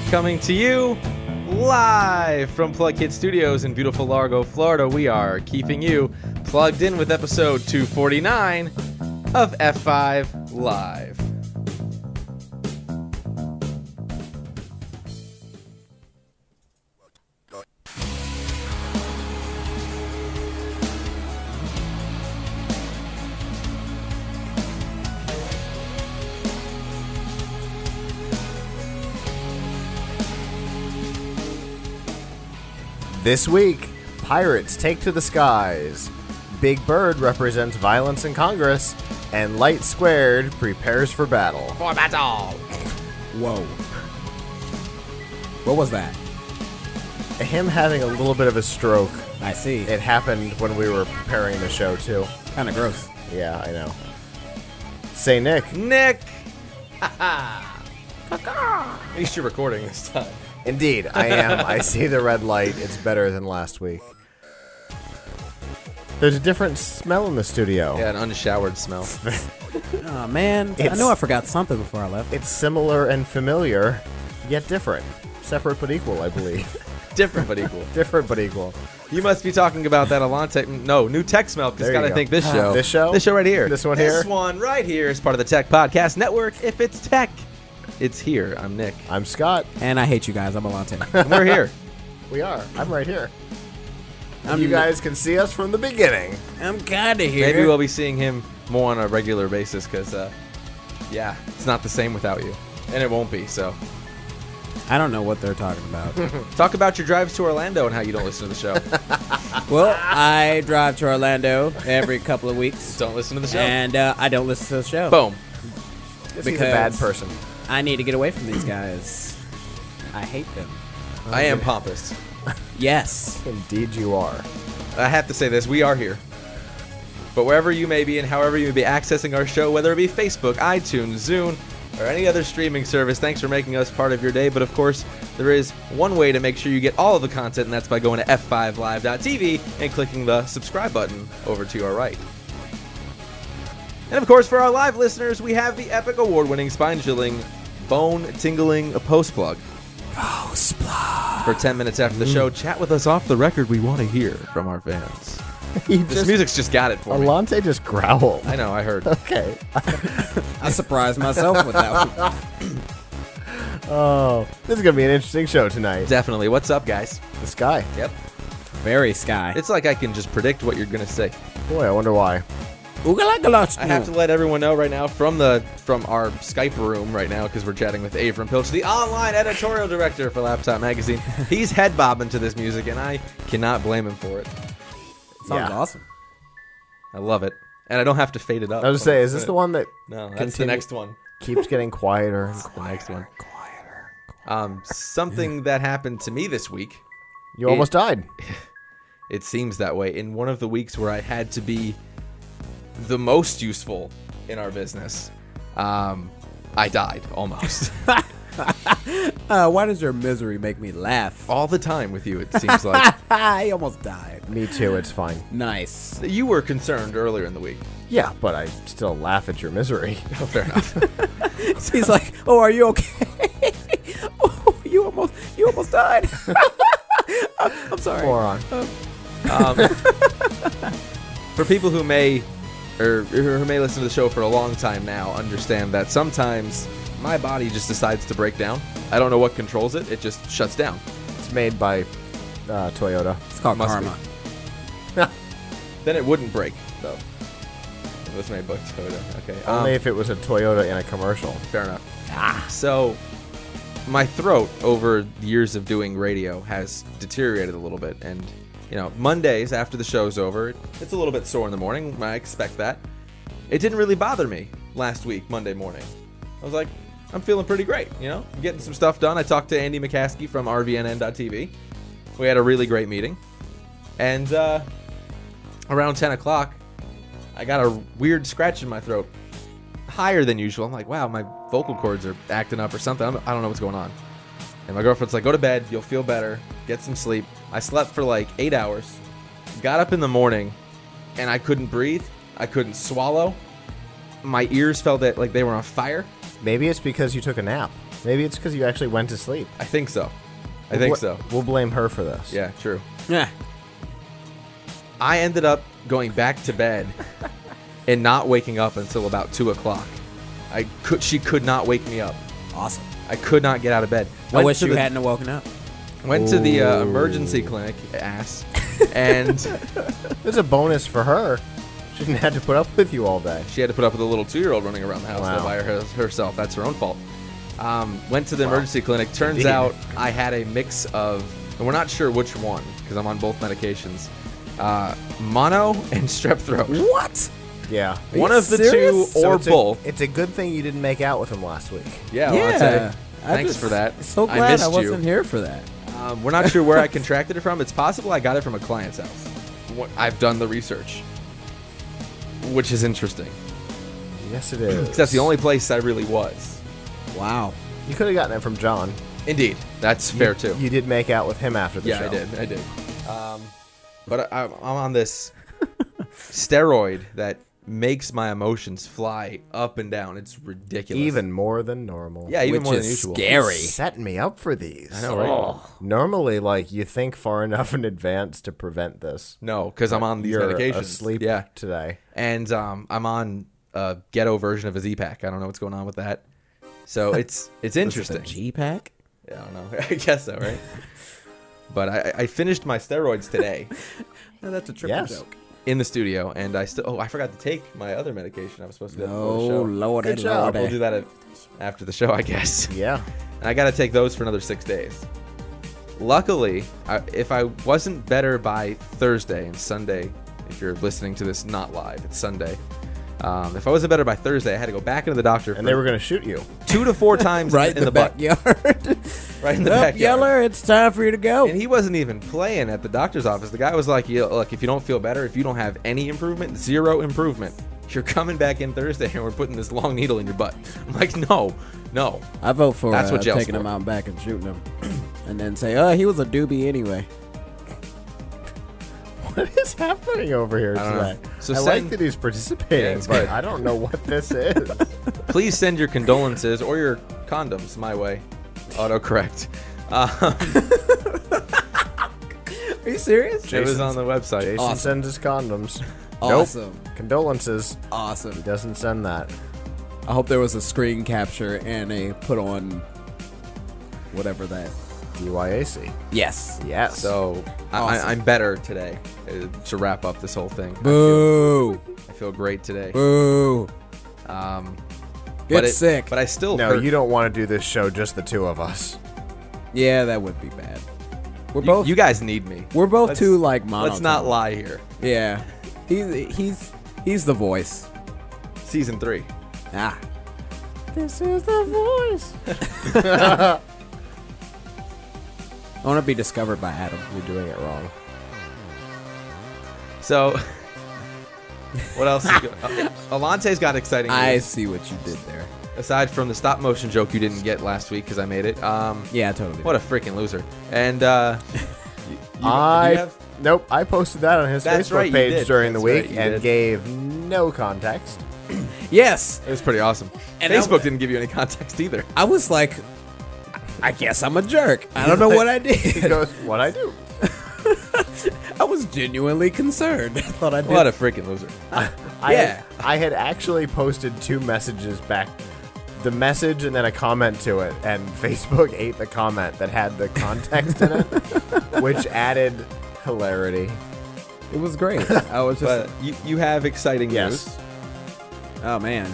coming to you live from Plug Kid Studios in beautiful Largo, Florida. We are keeping you plugged in with episode 249 of F5 Live. This week, pirates take to the skies, Big Bird represents violence in Congress, and LightSquared prepares for battle. For battle! Whoa. What was that? Him having a little bit of a stroke. I see. It happened when we were preparing the show, too. Kind of gross. Yeah, I know. Say Nick. Nick! At least you're recording this time. Indeed, I am. I see the red light. It's better than last week. There's a different smell in the studio. Yeah, an unshowered smell. Oh, man. I knew I forgot something before I left. It's similar and familiar, yet different. Separate but equal, I believe. Different but equal. Different but equal. You must be talking about that Alante. No, new tech smell, because gotta think this show. This show? This show right here. This one here? This one right here is part of the Tech Podcast Network. If it's tech, it's here. I'm Nick. I'm Scott. And I hate you guys. I'm Alante. And we're here. We are. I'm right here. You guys can see us from the beginning. I'm kind of here. Maybe we'll be seeing him more on a regular basis, because, yeah, it's not the same without you. And it won't be, so. I don't know what they're talking about. Talk about your drives to Orlando and how you don't listen to the show. Well, I drive to Orlando every couple of weeks. Don't listen to the show. And I don't listen to the show. Boom. He's a bad person. I need to get away from these guys. I hate them. I am pompous. Yes. Indeed you are. I have to say this. We are here. But wherever you may be and however you may be accessing our show, whether it be Facebook, iTunes, Zune, or any other streaming service, thanks for making us part of your day. But of course, there is one way to make sure you get all of the content, and that's by going to f5live.tv and clicking the subscribe button over to your right. And of course, for our live listeners, we have the epic award-winning, spine-chilling, bone-tingling post plug. Post plug. For 10 minutes after the show, chat with us off the record. We want to hear from our fans. This music's just got it for me. Alante just growled. I know, I heard. Okay. I surprised myself with that one. Oh, this is going to be an interesting show tonight. Definitely. What's up, guys? The sky. Yep. Very sky. It's like I can just predict what you're going to say. Boy, I wonder why. I have to let everyone know right now from our Skype room right now, because we're chatting with Avram Pilch, the online editorial director for Laptop Magazine. He's head bobbing to this music, and I cannot blame him for it. Sounds awesome. I love it. And I don't have to fade it up. I was going to say, is this the one that No, that's the next one. keeps getting quieter and The next one. Something that happened to me this week. You almost died. It seems that way. In one of the weeks where I had to be the most useful in our business, I died almost. Why does your misery make me laugh? All the time with you, it seems like. I almost died. Me too, it's fine. Nice. You were concerned earlier in the week. Yeah, but I still laugh at your misery. Oh, fair enough. He's like, "Oh, are you okay? Oh, you almost died." I'm sorry. Moron. For people who may listen to the show for a long time now, understand that sometimes my body just decides to break down. I don't know what controls it. It just shuts down. It's made by Toyota. It's called Must karma. Then it wouldn't break, though. It was made by Toyota. Okay. Only if it was a Toyota in a commercial. Fair enough. So, my throat over years of doing radio has deteriorated a little bit, and Mondays after the show's over, it's a little bit sore in the morning. I expect that. It didn't really bother me last week, Monday morning. I was like, I'm feeling pretty great, I'm getting some stuff done. I talked to Andy McCaskey from RVNN.TV. We had a really great meeting. And around 10 o'clock, I got a weird scratch in my throat. Higher than usual. I'm like, wow, my vocal cords are acting up or something. I don't know what's going on. And my girlfriend's like, go to bed. You'll feel better. Get some sleep. I slept for like 8 hours. Got up in the morning, and I couldn't breathe. I couldn't swallow. My ears felt like they were on fire. Maybe it's because you took a nap. Maybe it's because you actually went to sleep. I think so. I think so. We'll blame her for this. Yeah, true. Yeah. I ended up going back to bed and not waking up until about 2 o'clock. She could not wake me up. Awesome. I could not get out of bed. I wish you hadn't woken up. Went to the emergency clinic, ass, and There's a bonus for her. She didn't have to put up with you all day. she had to put up with a little 2-year-old running around the house Wow. all by herself. That's her own fault. Went to the emergency clinic. Turns Indeed. out I had a mix of, and we're not sure which one because I'm on both medications, mono and strep throat. What? Yeah. One of the serious? two or it's both. It's a good thing you didn't make out with him last week. Yeah, well, I'd say, I thanks just- for that. So I glad missed I wasn't you. here for that. We're not sure where I contracted it from. It's possible I got it from a client's house. I've done the research, which is interesting. Yes, it is. 'Cause that's the only place I really was. Wow. You could have gotten it from John. Indeed. That's fair, too. You did make out with him after the Yeah, show. I did. But I'm on this steroid that makes my emotions fly up and down. It's ridiculous. Even more than normal. Yeah, even Which more than is usual. scary. Setting me up for these. I know, right? Normally, like, you think far enough in advance to prevent this. No, because I'm on these You're medications. asleep Yeah. today. And I'm on a ghetto version of a Z-Pack. I don't know what's going on with that. So it's interesting. G-Pack? Yeah, I don't know. I guess so, right? But I finished my steroids today No, that's a triple Yes. joke. in the studio, and I forgot to take my other medication I was supposed to do before the Oh, show. lordy, Good job. We'll do that after the show, I guess. Yeah. And I got to take those for another 6 days. Luckily, if I wasn't better by Thursday and Sunday, if you're listening to this not live, it's Sunday. If I wasn't better by Thursday, I had to go back into the doctor And they were going to shoot you. 2 to 4 times Right in the butt. backyard. Right in the Up, backyard. Yeller, it's time for you to go. And he wasn't even playing at the doctor's office. The guy was like, look, if you don't feel better, if you don't have any improvement, 0 improvement, you're coming back in Thursday and we're putting this long needle in your butt. I'm like, no. I vote for That's what jail's taking for. him out back and shooting him. And then say, oh, he was a doobie anyway. What is happening over here I don't know. today? So I send- like that he's participating, Yeah, it's but good. I don't know what this is. Please send your condolences or your condoms my way. Autocorrect. Are you serious? It was on the website. Jason Awesome. sends his condoms. Awesome. Nope. Condolences. Awesome. He doesn't send that. I hope there was a screen capture and a put on whatever that. DYAC. Yes. Yes. So Awesome. I'm better today to wrap up this whole thing. Boo. I feel great today. Boo. But Get sick. But I still no, hurt. you don't want to do this show just the two of us. Yeah, that would be bad. We're You, both you guys need me. we're both Let's- too like monotone. Let's not lie here. Yeah. He's the voice. Season 3. Ah. This is the voice. I want to be discovered by Adam. You're doing it wrong. So, what else? Alante's got exciting I news. see what you did there. Aside from the stop motion joke you didn't get last week because I made it. Yeah, totally. What a freaking loser. And Nope, I posted that on his That's Facebook right, you page did. during the That's week right, you and did. gave no context. Yes. it was pretty awesome. And Facebook didn't give you any context either. I was like, I guess I'm a jerk. I don't know what I He did. goes, what I do? I was genuinely concerned. I thought I did. What a freaking loser. I had actually posted 2 messages back. The message and then a comment to it, and Facebook ate the comment that had the context in it, which added hilarity. It was great. I was just, But you have exciting Yes. news. oh man.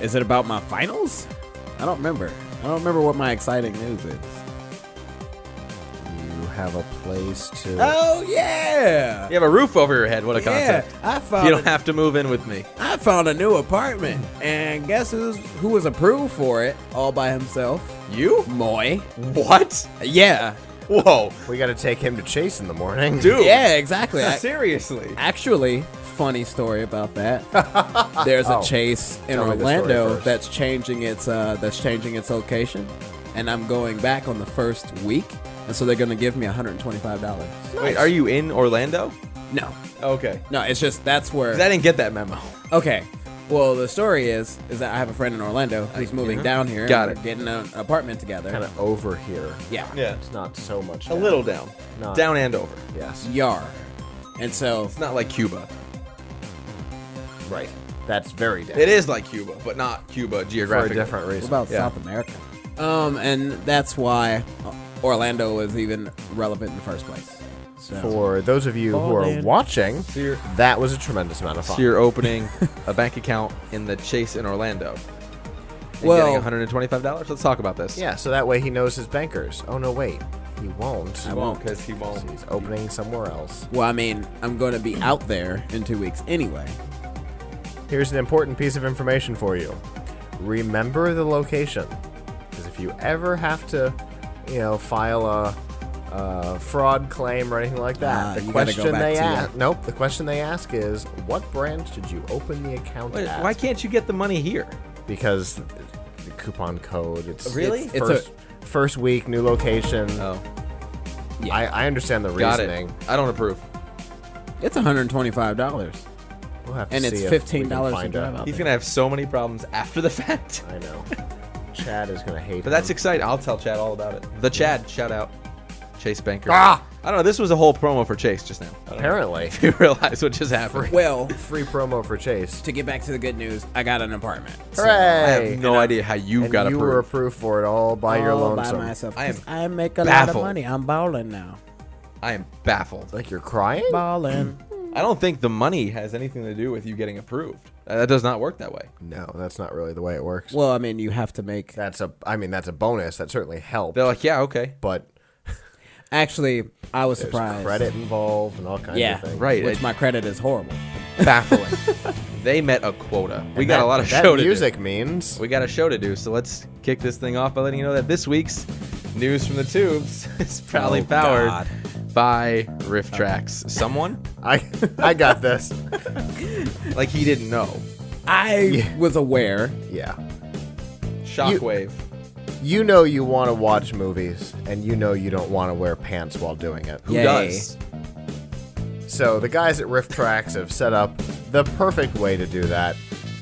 Is it about my finals? I don't remember. I don't remember what my exciting news is. You have a place to. Oh yeah. You have a roof over your head. What a Yeah, concept. I You found don't have to move in with me. I found a new apartment, and guess who was approved for it all by himself? You? Moy. What? Yeah. Whoa. We got to take him to Chase in the morning. Dude. Yeah, exactly. Seriously. Actually, funny story about that. There's a Oh, Chase in tell me the story Orlando first. that's changing its location, and I'm going back on the first week, and so they're gonna give me $125. Wait, are you in Orlando? No, Okay. no, it's just that's where. 'Cause I didn't get that memo. Okay, Well, the story is that I have a friend in Orlando who's moving down here. Got and it. we're getting an apartment together. Kind of over here. Yeah. Yeah. It's not so much. A down. little down. Not- Down and over. Yes. Yar. And so It's not like Cuba. Right. That's very down. It is like Cuba, but not Cuba For a geographically. different what reason. about Yeah. South America? And that's why Orlando was even relevant in the first place. So For those of you who are Ballin'. watching, you're- that was a tremendous amount of fun. So you're opening a bank account in the Chase in Orlando. And Well- getting $125? Let's talk about this. Yeah, so that way he knows his bankers. Oh, no, wait. He won't. He won't, because he won't. He's opening somewhere else. well, I mean, I'm going to be out there in 2 weeks anyway. Here's an important piece of information for you. Remember the location. Because if you ever have to, file a fraud claim or anything like that, the you gotta go question back they to ask. Nope, the question they ask is, what branch did you open the account Wait, at? why can't you get the money here? Because the coupon code. It's Really? It's first week, new location. Oh, Yeah. I understand the got reasoning. it. I don't approve. It's $125. We'll have to And see it's if we $15 can to find drive out. out. He's going to have so many problems after the fact. I know. Chad is gonna hate. But that's him. exciting. I'll tell Chad all about it. The Chad, shout out. Chase Banker. Ah! I don't know. This was a whole promo for Chase just now. I don't know Apparently, if you realize what just happened. Well, free promo for Chase. to get back to the good news, I got an apartment. So I Hooray! have no idea how you And got you were approved. approved for it all by your all by lonesome. myself. I am 'cause I make a lot baffled. of money. I'm balling now. I am baffled. Like you're crying? Balling. I don't think the money has anything to do with you getting approved. That does not work that way. No, that's not really the way it works. Well, I mean, you have to make. That's a bonus. That certainly helped. They're like, yeah, okay. But Actually, I was there's surprised. credit involved and all kinds Yeah, of things. Right. Which my credit is horrible. Baffling. They met a quota. We got a lot of that show to music do. means We got a show to do, so let's kick this thing off by letting you know that this week's News from the Tubes is proudly Oh, powered God. by Riff Tracks. Someone? I got this. Like he didn't know. I was aware. Yeah. Shockwave. You know you want to watch movies, and you know you don't want to wear pants while doing it. Who Yay. does? So the guys at Rift Tracks have set up the perfect way to do that,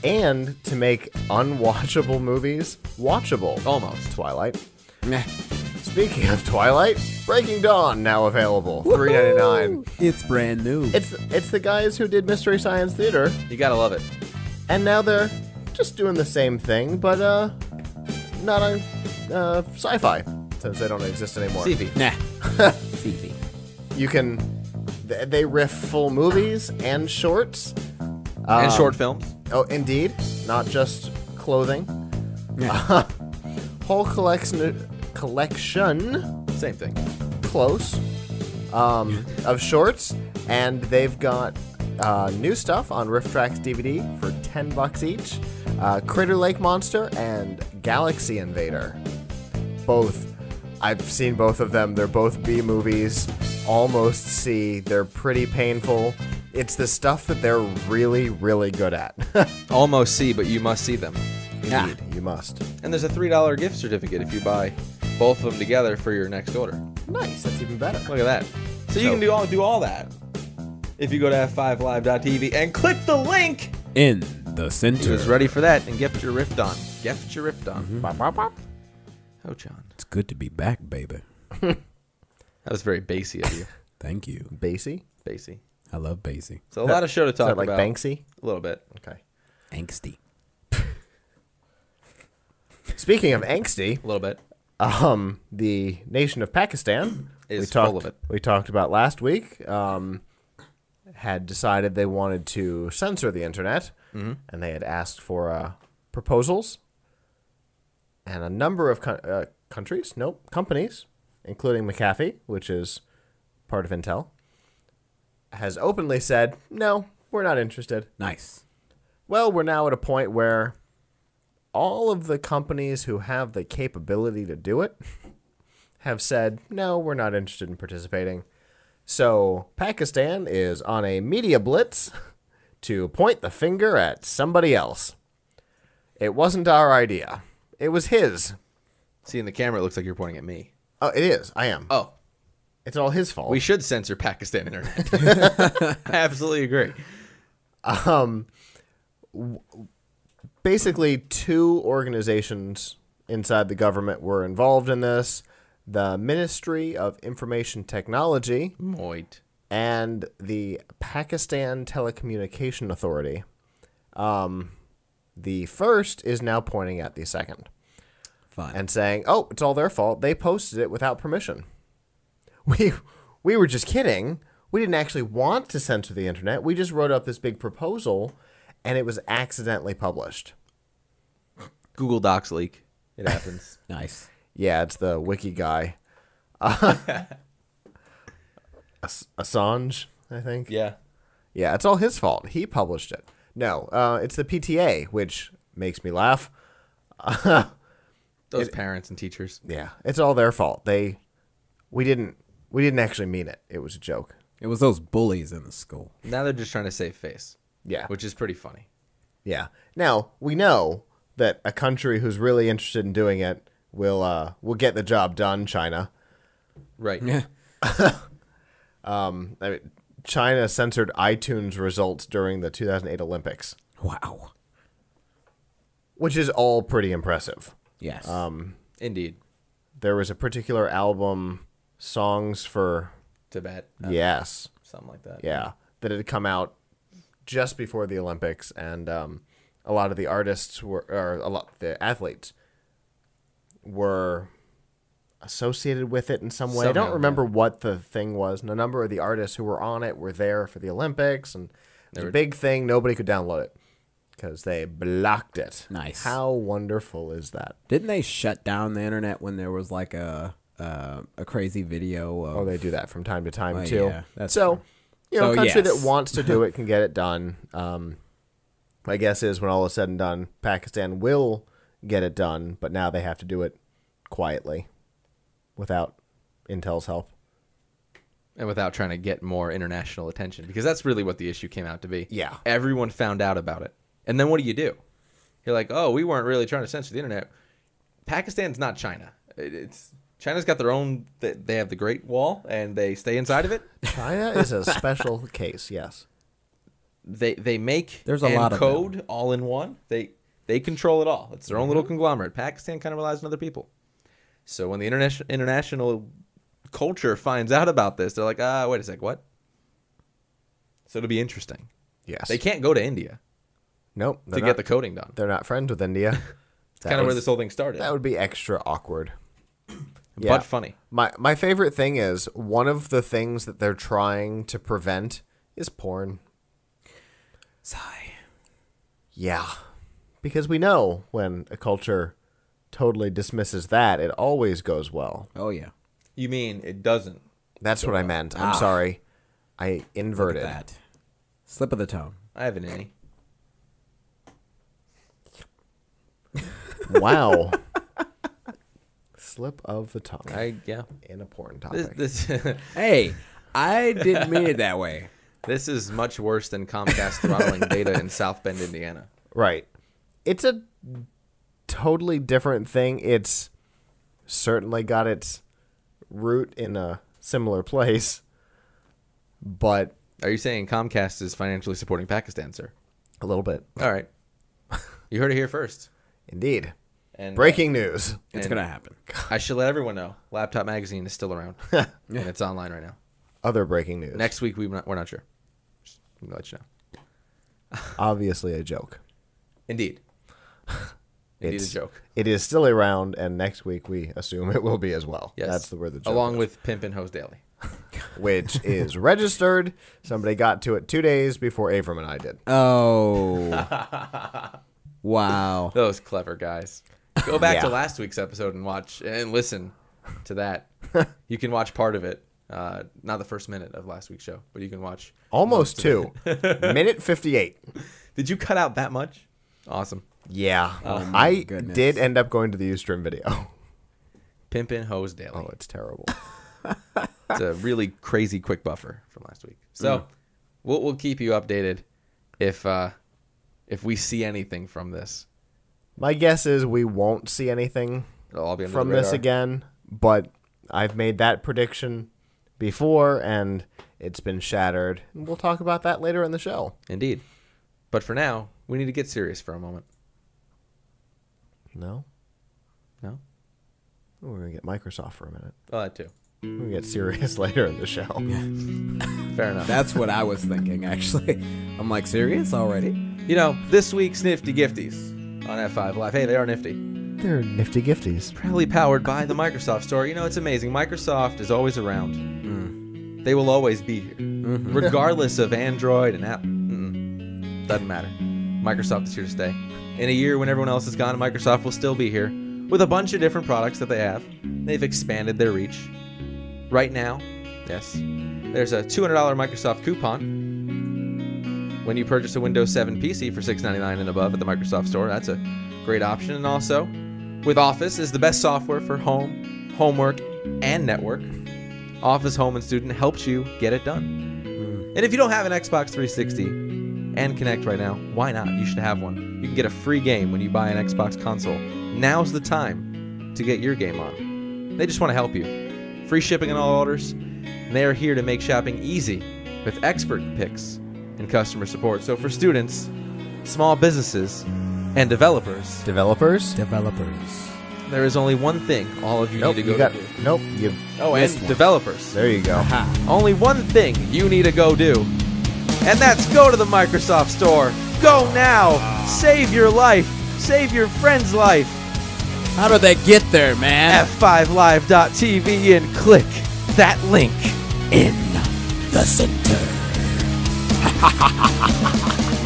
and to make unwatchable movies watchable. Almost. Twilight. Meh. Speaking of Twilight, Breaking Dawn now available. $3.99. It's brand new. It's the guys who did Mystery Science Theater, You gotta love it. and now they're just doing the same thing, but not on sci-fi since they don't exist anymore. CV. Nah. CV. You can they riff full movies and shorts. And short films. Oh, indeed, not just clothing. Yeah. Whole collection Same thing. close of shorts, and they've got new stuff on Rift Tracks DVD for $10 each. Critter Lake Monster and Galaxy Invader. Both, I've seen both of them. They're both B movies, almost C. They're pretty painful. It's the stuff that they're really, really good at. Almost see, but you must see them. Indeed, you must. And there's a $3 gift certificate if you buy both of them together for your next order. Nice, that's even better. Look at that. So you can do all that if you go to f5live.tv and click the link. In the center. Who's ready for that and get your rift on. Get your rift on. Bop, bop, bop. Oh, John. It's good to be back, baby. That was very bassy of you. Thank you. Bassy? Bassy. I love Basie. So a lot of show to Is talk that like about. Banksy? A little bit. Okay. Angsty. Speaking of angsty, A little bit. the nation of Pakistan Is full of it. We talked about last week. Had decided they wanted to censor the internet, and they had asked for proposals. And a number of companies, including McAfee, which is part of Intel, has openly said, no, we're not interested. Nice. Well, we're now at a point where all of the companies who have the capability to do it have said, no, we're not interested in participating. So Pakistan is on a media blitz to point the finger at somebody else. It wasn't our idea. It was his. See, in the camera, it looks like you're pointing at me. Oh, it is. I am. Oh, It's all his fault. we should censor Pakistan internet. I absolutely agree. basically 2 organizations inside the government were involved in this. The Ministry of Information Technology Moit. and the Pakistan Telecommunication Authority. The first is now pointing at the second. Fine. And saying, oh, it's all their fault. They posted it without permission. We were just kidding. We didn't actually want to censor the internet. We just wrote up this big proposal, and it was accidentally published. Google Docs leak. It happens. Nice. Yeah, it's the wiki guy. Assange, I think. Yeah. Yeah, it's all his fault. He published it. No, it's the PTA, which makes me laugh. Those parents and teachers. Yeah, it's all their fault. We didn't actually mean it. It was a joke. It was those bullies in the school. Now they're just trying to save face. Yeah. Which is pretty funny. Yeah. Now, we know that a country who's really interested in doing it will get the job done, China. Right. Yeah. I mean, China censored iTunes results during the 2008 Olympics, Wow. which is all pretty impressive. Yes. Indeed. There was a particular album, Songs for Tibet. Yes. Something like that. Yeah, that had come out just before the Olympics, and a lot of the artists the athletes were associated with it in some way. I don't Somehow, remember what the thing was. And a number of the artists who were on it were there for the Olympics, and it was a big thing. Nobody could download it because they blocked it. Nice. How wonderful is that? Didn't they shut down the internet when there was like a crazy video? Of, Oh, they do that from time to time Well, too. yeah, that's so, true. you know, So, a country yes. that wants to do it can get it done. My guess is when all is said and done, Pakistan will get it done, but now they have to do it quietly, without Intel's help. And without trying to get more international attention. Because that's really what the issue came out to be. Yeah. Everyone found out about it. And then what do? You're like, oh, we weren't really trying to censor the internet. Pakistan's not China. China's got their own. They have the Great Wall, and they stay inside of it. China is a special case, yes. They make There's a and lot of code all in one. They control it all. It's their own little conglomerate. Pakistan kind of relies on other people. So when the international culture finds out about this, they're like, wait a sec, what? So it'll be interesting. Yes. They can't go to India Nope. to get the coding done. They're not friends with India. It's kind of where this whole thing started. That would be extra awkward. But funny. My favorite thing is one of the things that they're trying to prevent is porn. Sigh. Yeah. Because we know when a culture totally dismisses that, it always goes well. Oh yeah. You mean it doesn't? That's what I meant. I'm sorry. I inverted. Look at that. Slip of the tongue. I have an innie. Wow. Slip of the tongue. Yeah. In a porn topic. This Hey, I didn't mean it that way. this is much worse than Comcast throttling data in South Bend, Indiana. Right. It's a totally different thing. It's certainly got its root in a similar place, but Are you saying Comcast is financially supporting Pakistan, sir? a little bit. All right. You heard it here first. Indeed. And Breaking news. It's and gonna happen. I should let everyone know. Laptop Magazine is still around, and it's online right now. Other breaking news. Next week we're not sure. Just gonna let you know. Obviously a joke. Indeed. Indeed, It's a joke. It is still around, and next week we assume it will be as well. Yes. That's where the joke Along is. with Pimp and Hose Daily. Which is registered. Somebody got to it 2 days before Avram and I did. Oh. Wow. Those clever guys. Go back Yeah. to last week's episode and watch and listen to that. You can watch part of it. Not the first minute of last week's show, but you can watch Almost most of 2. Minute 58. it. Did you ut out that much? Awesome. Yeah. my I goodness. did end up going to the Ustream video. Pimp and Hose Daily. Oh, it's terrible. It's a really crazy quick buffer from last week. So we'll keep you updated if we see anything from this. My guess is we won't see anything It'll all be under from the this radar. again, but I've made that prediction before, and it's been shattered. We'll talk about that later in the show. Indeed. But for now, we need to get serious for a moment. No? No? We're going to get Microsoft for a minute. Oh, that too. We're going to get serious later in the show. Fair enough. That's what I was thinking, actually. I'm like, serious already? You know, this week's Nifty Gifties on F5 Live. Hey, they are nifty. They're nifty gifties. Proudly powered by the Microsoft Store. You know, it's amazing. Microsoft is always around. They will always be here. Regardless of Android and Apple. Doesn't matter. Microsoft is here to stay. In a year when everyone else is gone, Microsoft will still be here with a bunch of different products that they have. They've expanded their reach. Right now, yes, there's a $200 Microsoft coupon when you purchase a Windows 7 PC for $699 and above at the Microsoft Store. That's a great option. And also, with Office is the best software for home, homework, and network. Office Home and Student helps you get it done. And if you don't have an Xbox 360 and Kinect right now, why not? You should have one. You can get a free game when you buy an Xbox console. Now's the time to get your game on. They just want to help you. Free shipping on all orders, and they are here to make shopping easy with expert picks and customer support. So for students, small businesses, and developers, there is only one thing all of you need to go do. And developers. There you go. Only one thing you need to go do. And that's go to the Microsoft Store. Go now. Save your life. Save your friend's life. How do they get there, man? F5live.tv and click that link in The center.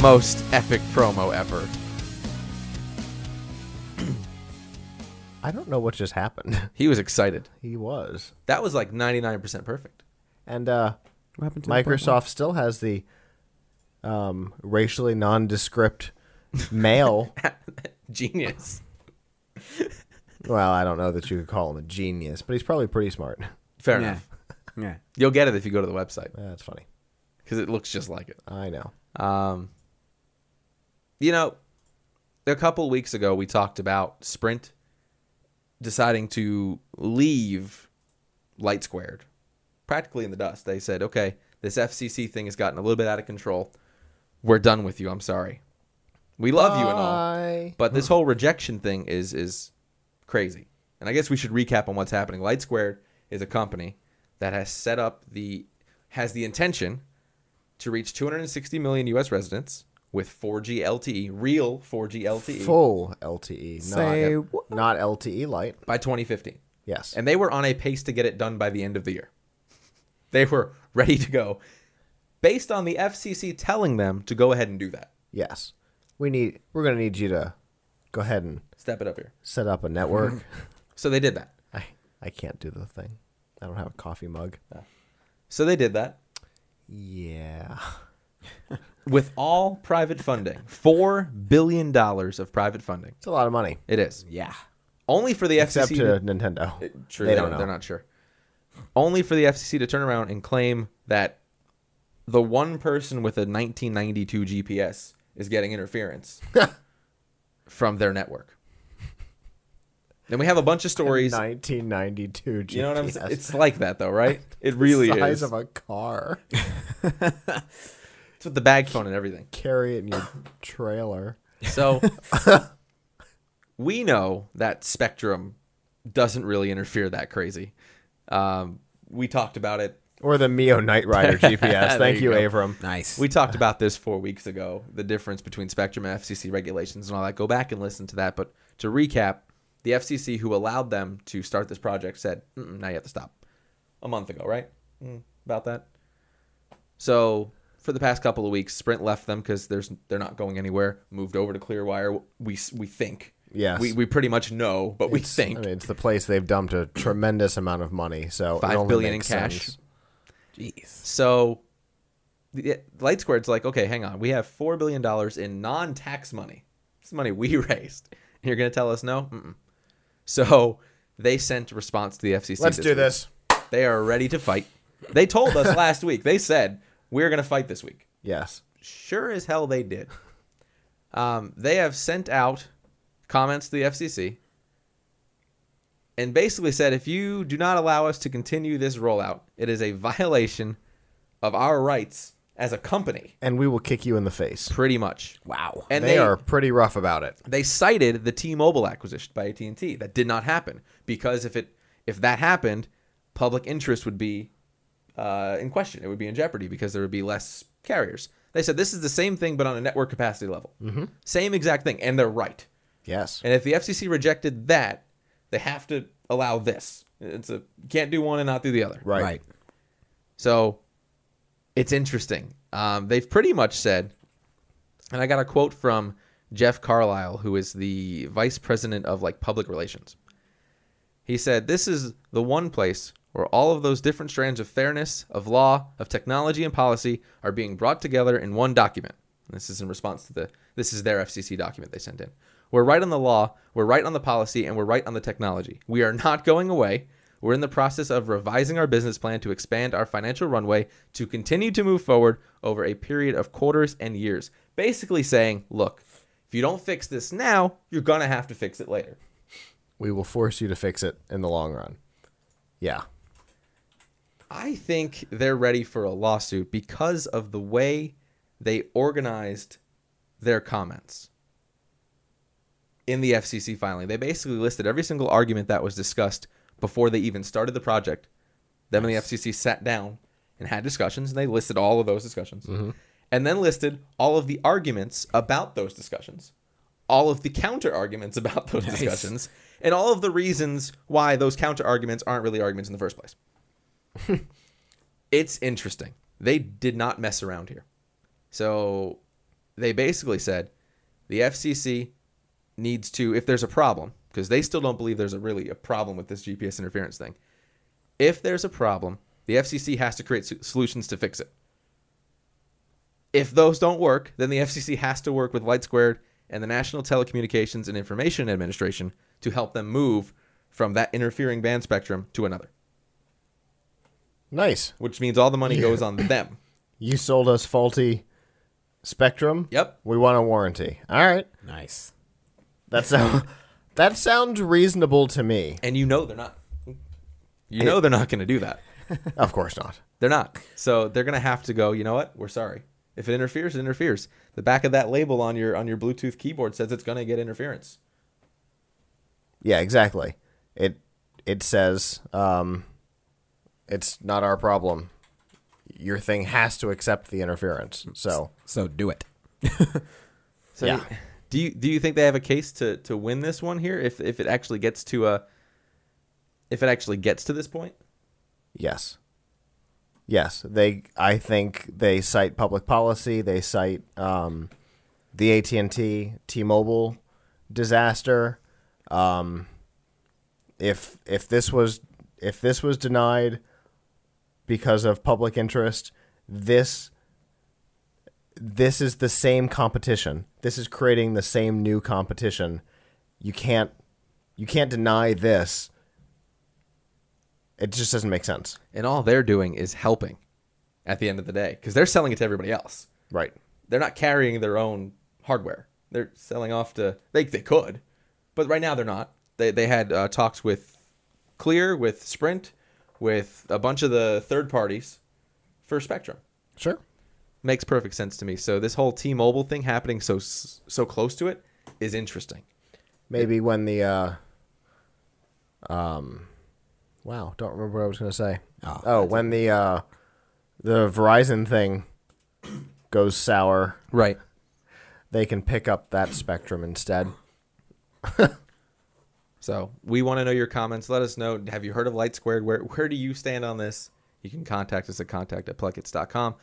most epic promo ever. I don't know what just happened. He was excited. He was. That was like 99% perfect. And What happened to the Microsoft still has the racially nondescript male. Genius. Well, I don't know that you could call him a genius, but he's probably pretty smart. Fair Yeah. enough. Yeah. You'll get it if you go to the website That's funny. because it looks just like it. I know. You know, a couple weeks ago we talked about Sprint deciding to leave LightSquared practically in the dust. They said, okay, this FCC thing has gotten a little bit out of control. We're done with you. I'm sorry. We love you and all. But this whole rejection thing is crazy. And I guess we should recap on what's happening. LightSquared is a company that has the intention to reach 260 million U.S. residents with 4G LTE, real 4G LTE. Full LTE, Say not LTE light. By 2015. Yes. And they were on a pace to get it done by the end of the year. They were ready to go based on the FCC telling them to go ahead and do that. Yes. We're going to need you to go ahead and Step it up here. set up a network. So they did that. I can't do the thing. I don't have a coffee mug. So they did that. Yeah. With all private funding. $4 billion of private funding. It's a lot of money. It is. Yeah. Only for the Except FCC. to Nintendo. True, They don't know. They're not sure. Only for the FCC to turn around and claim that the one person with a 1992 GPS is getting interference from their network. Then we have a bunch of stories. 1992 GPS. You know what I'm saying? It's like that, though, right? It really the size is. of a car. It's with the bag phone and everything. Carry it in your trailer. So we know that Spectrum doesn't really interfere that crazy. We talked about it. Or the Mio Knight Rider GPS. There Thank you you, go. Avram. Nice. We talked about this 4 weeks ago, the difference between Spectrum and FCC regulations and all that. Go back and listen to that. But to recap, the FCC, who allowed them to start this project, said, now you have to stop. A month ago, right? About that. So for the past couple of weeks, Sprint left them because they're not going anywhere. Moved over to Clearwire. We think. Yes. We pretty much know, but we think. I mean, it's the place they've dumped a tremendous amount of money. So $5 billion in cash. Sense. Jeez. So LightSquared's like, okay, hang on. We have $4 billion in non-tax money. This is money we raised. And you're going to tell us no? So they sent a response to the FCC. Let's do this. They are ready to fight. They told us last week. They said, we're going to fight this week. Yes. Sure as hell they did. They have sent out comments to the FCC and basically said, if you do not allow us to continue this rollout, it is a violation of our rights as a company. And we will kick you in the face. Pretty much. Wow. And they are pretty rough about it. They cited the T-Mobile acquisition by AT&T. That did not happen because if that happened, public interest would be in question. It would be in jeopardy because there would be less carriers. They said this is the same thing but on a network capacity level. Mm-hmm. Same exact thing, and they're right. Yes. And if the FCC rejected that, they have to allow this. You can't do one and not do the other. Right. So it's interesting. They've pretty much said, and I got a quote from Jeff Carlisle, who is the vice president of public relations. He said, "This is the one place where all of those different strands of fairness, of law, of technology, and policy are being brought together in one document." And this is in response to this is their FCC document they sent in. "We're right on the law, we're right on the policy, and we're right on the technology. We are not going away. We're in the process of revising our business plan to expand our financial runway to continue to move forward over a period of quarters and years." Basically saying, look, if you don't fix this now, you're going to have to fix it later. We will force you to fix it in the long run. Yeah. I think they're ready for a lawsuit because of the way they organized their comments in the FCC filing. They basically listed every single argument that was discussed before they even started the project. Them and the FCC sat down and had discussions, and they listed all of those discussions. Mm-hmm. And then listed all of the arguments about those discussions, all of the counter-arguments about those discussions, and all of the reasons why those counter-arguments aren't really arguments in the first place. It's interesting. They did not mess around here. So they basically said the FCC needs to, if there's a problem, because they still don't believe there's really a problem with this GPS interference thing. If there's a problem, the FCC has to create solutions to fix it. If those don't work, then the FCC has to work with LightSquared and the National Telecommunications and Information Administration to help them move from that interfering band spectrum to another. Nice. Which means all the money goes on them. You sold us faulty spectrum? Yep. We want a warranty. All right. Nice. That sounds reasonable to me. And you know they're not. They're not going to do that. Of course not. They're not. So they're going to have to go, you know what? We're sorry. If it interferes, it interferes. The back of that label on your Bluetooth keyboard says it's going to get interference. Yeah, exactly. It says it's not our problem. Your thing has to accept the interference. So do it. So yeah. Do you think they have a case to win this one here if it actually gets to this point? Yes. Yes, I think they cite public policy. They cite the AT&T T-Mobile disaster. If this was denied because of public interest, this is the same competition. This is creating the same new competition. You can't deny this. It just doesn't make sense. And all they're doing is helping at the end of the day because they're selling it to everybody else. Right. They're not carrying their own hardware. They're selling off to... They could, but right now they're not. They had talks with Clear, with Sprint, with a bunch of the third parties for Spectrum. Sure. Makes perfect sense to me. So this whole T-Mobile thing happening so close to it is interesting. Maybe when the... Wow, don't remember what I was going to say. When the Verizon thing goes sour, Right. they can pick up that spectrum instead. So we want to know your comments. Let us know. Have you heard of LightSquared? Where do you stand on this? You can contact us at contact@plugits.com.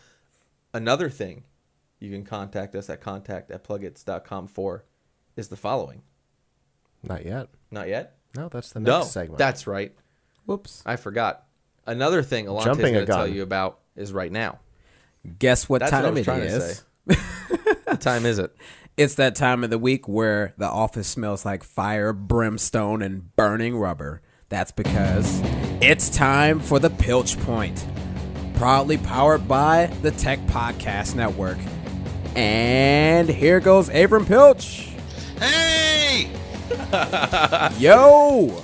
Another thing you can contact us at contact@plugits.com for is the following. Not yet. Not yet? No, that's the next segment. That's right. Whoops. I forgot. Another thing Alante is Jumping going a to tell gun. you about is right now. Guess what That's what I time was it trying to is? What time is it? It's that time of the week where the office smells like fire, brimstone, and burning rubber. That's because it's time for the Pilch Point. Proudly powered by the Tech Podcast Network. And here goes Abram Pilch. Hey! Yo!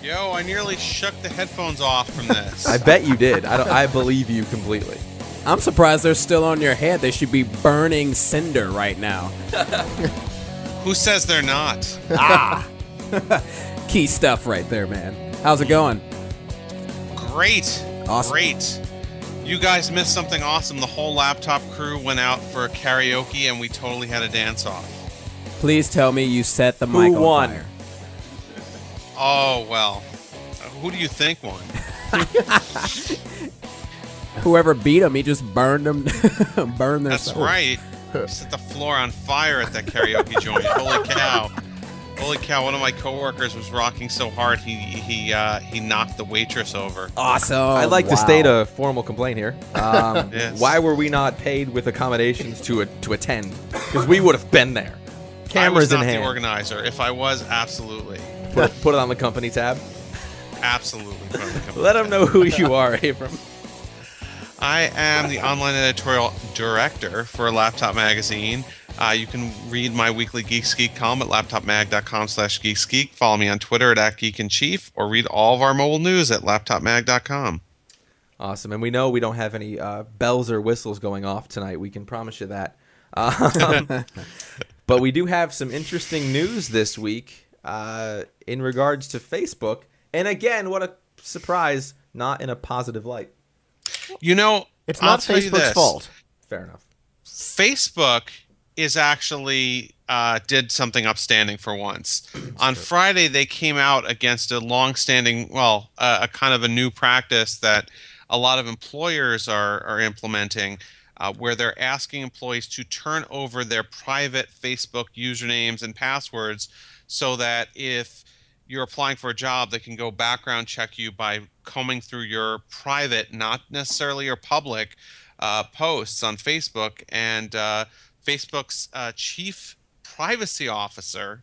Yo, I nearly shook the headphones off from this. I bet you did. I believe you completely. I'm surprised they're still on your head. They should be burning cinder right now. Who says they're not? Key stuff right there, man. How's it going? Great. Awesome. Great. You guys missed something awesome. The whole laptop crew went out for karaoke, and we totally had a dance-off. Please tell me you set the mic on won? fire. Oh, well. Who do you think won? Whoever beat him, he just burned them. Burned their That's soul. right. You set the floor on fire at that karaoke joint. Holy cow. Holy cow, one of my coworkers was rocking so hard he knocked the waitress over. Awesome. I'd like to Wow. state a formal complaint here. Yes. Why were we not paid with accommodations to attend? Because we would have been there. I was Cameras in not the hand. organizer. If I was, absolutely. Put it on the company tab. Absolutely. Let them know who you are, Abram. I am the online editorial director for Laptop Magazine. You can read my weekly Geeks Geek column at laptopmag.com/geeksgeek. Follow me on Twitter at @geekinchief, or read all of our mobile news at laptopmag.com. Awesome. And we know we don't have any bells or whistles going off tonight. We can promise you that. But we do have some interesting news this week in regards to Facebook. And again, what a surprise, not in a positive light. You know, It's I'll not tell you Facebook's this. fault. Fair enough. Facebook is actually did something upstanding for once. On Friday, they came out against a long-standing, a kind of a new practice that a lot of employers are implementing, where they're asking employees to turn over their private Facebook usernames and passwords so that if you're applying for a job, they can go background check you by combing through your private, not necessarily your public, posts on Facebook. And Facebook's chief privacy officer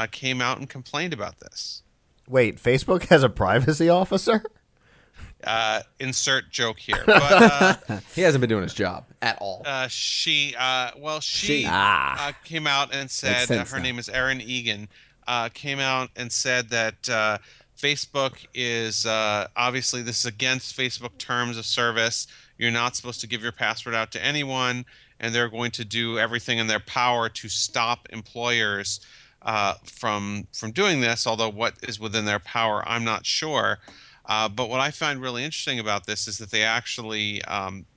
came out and complained about this. Wait, Facebook has a privacy officer? Insert joke here. But He hasn't been doing his job at all. she came out and said, Makes sense her now. name is Erin Egan, came out and said that Facebook is obviously this is against Facebook terms of service. You're not supposed to give your password out to anyone, and they're going to do everything in their power to stop employers from doing this. Although what is within their power, I'm not sure. But what I find really interesting about this is that they actually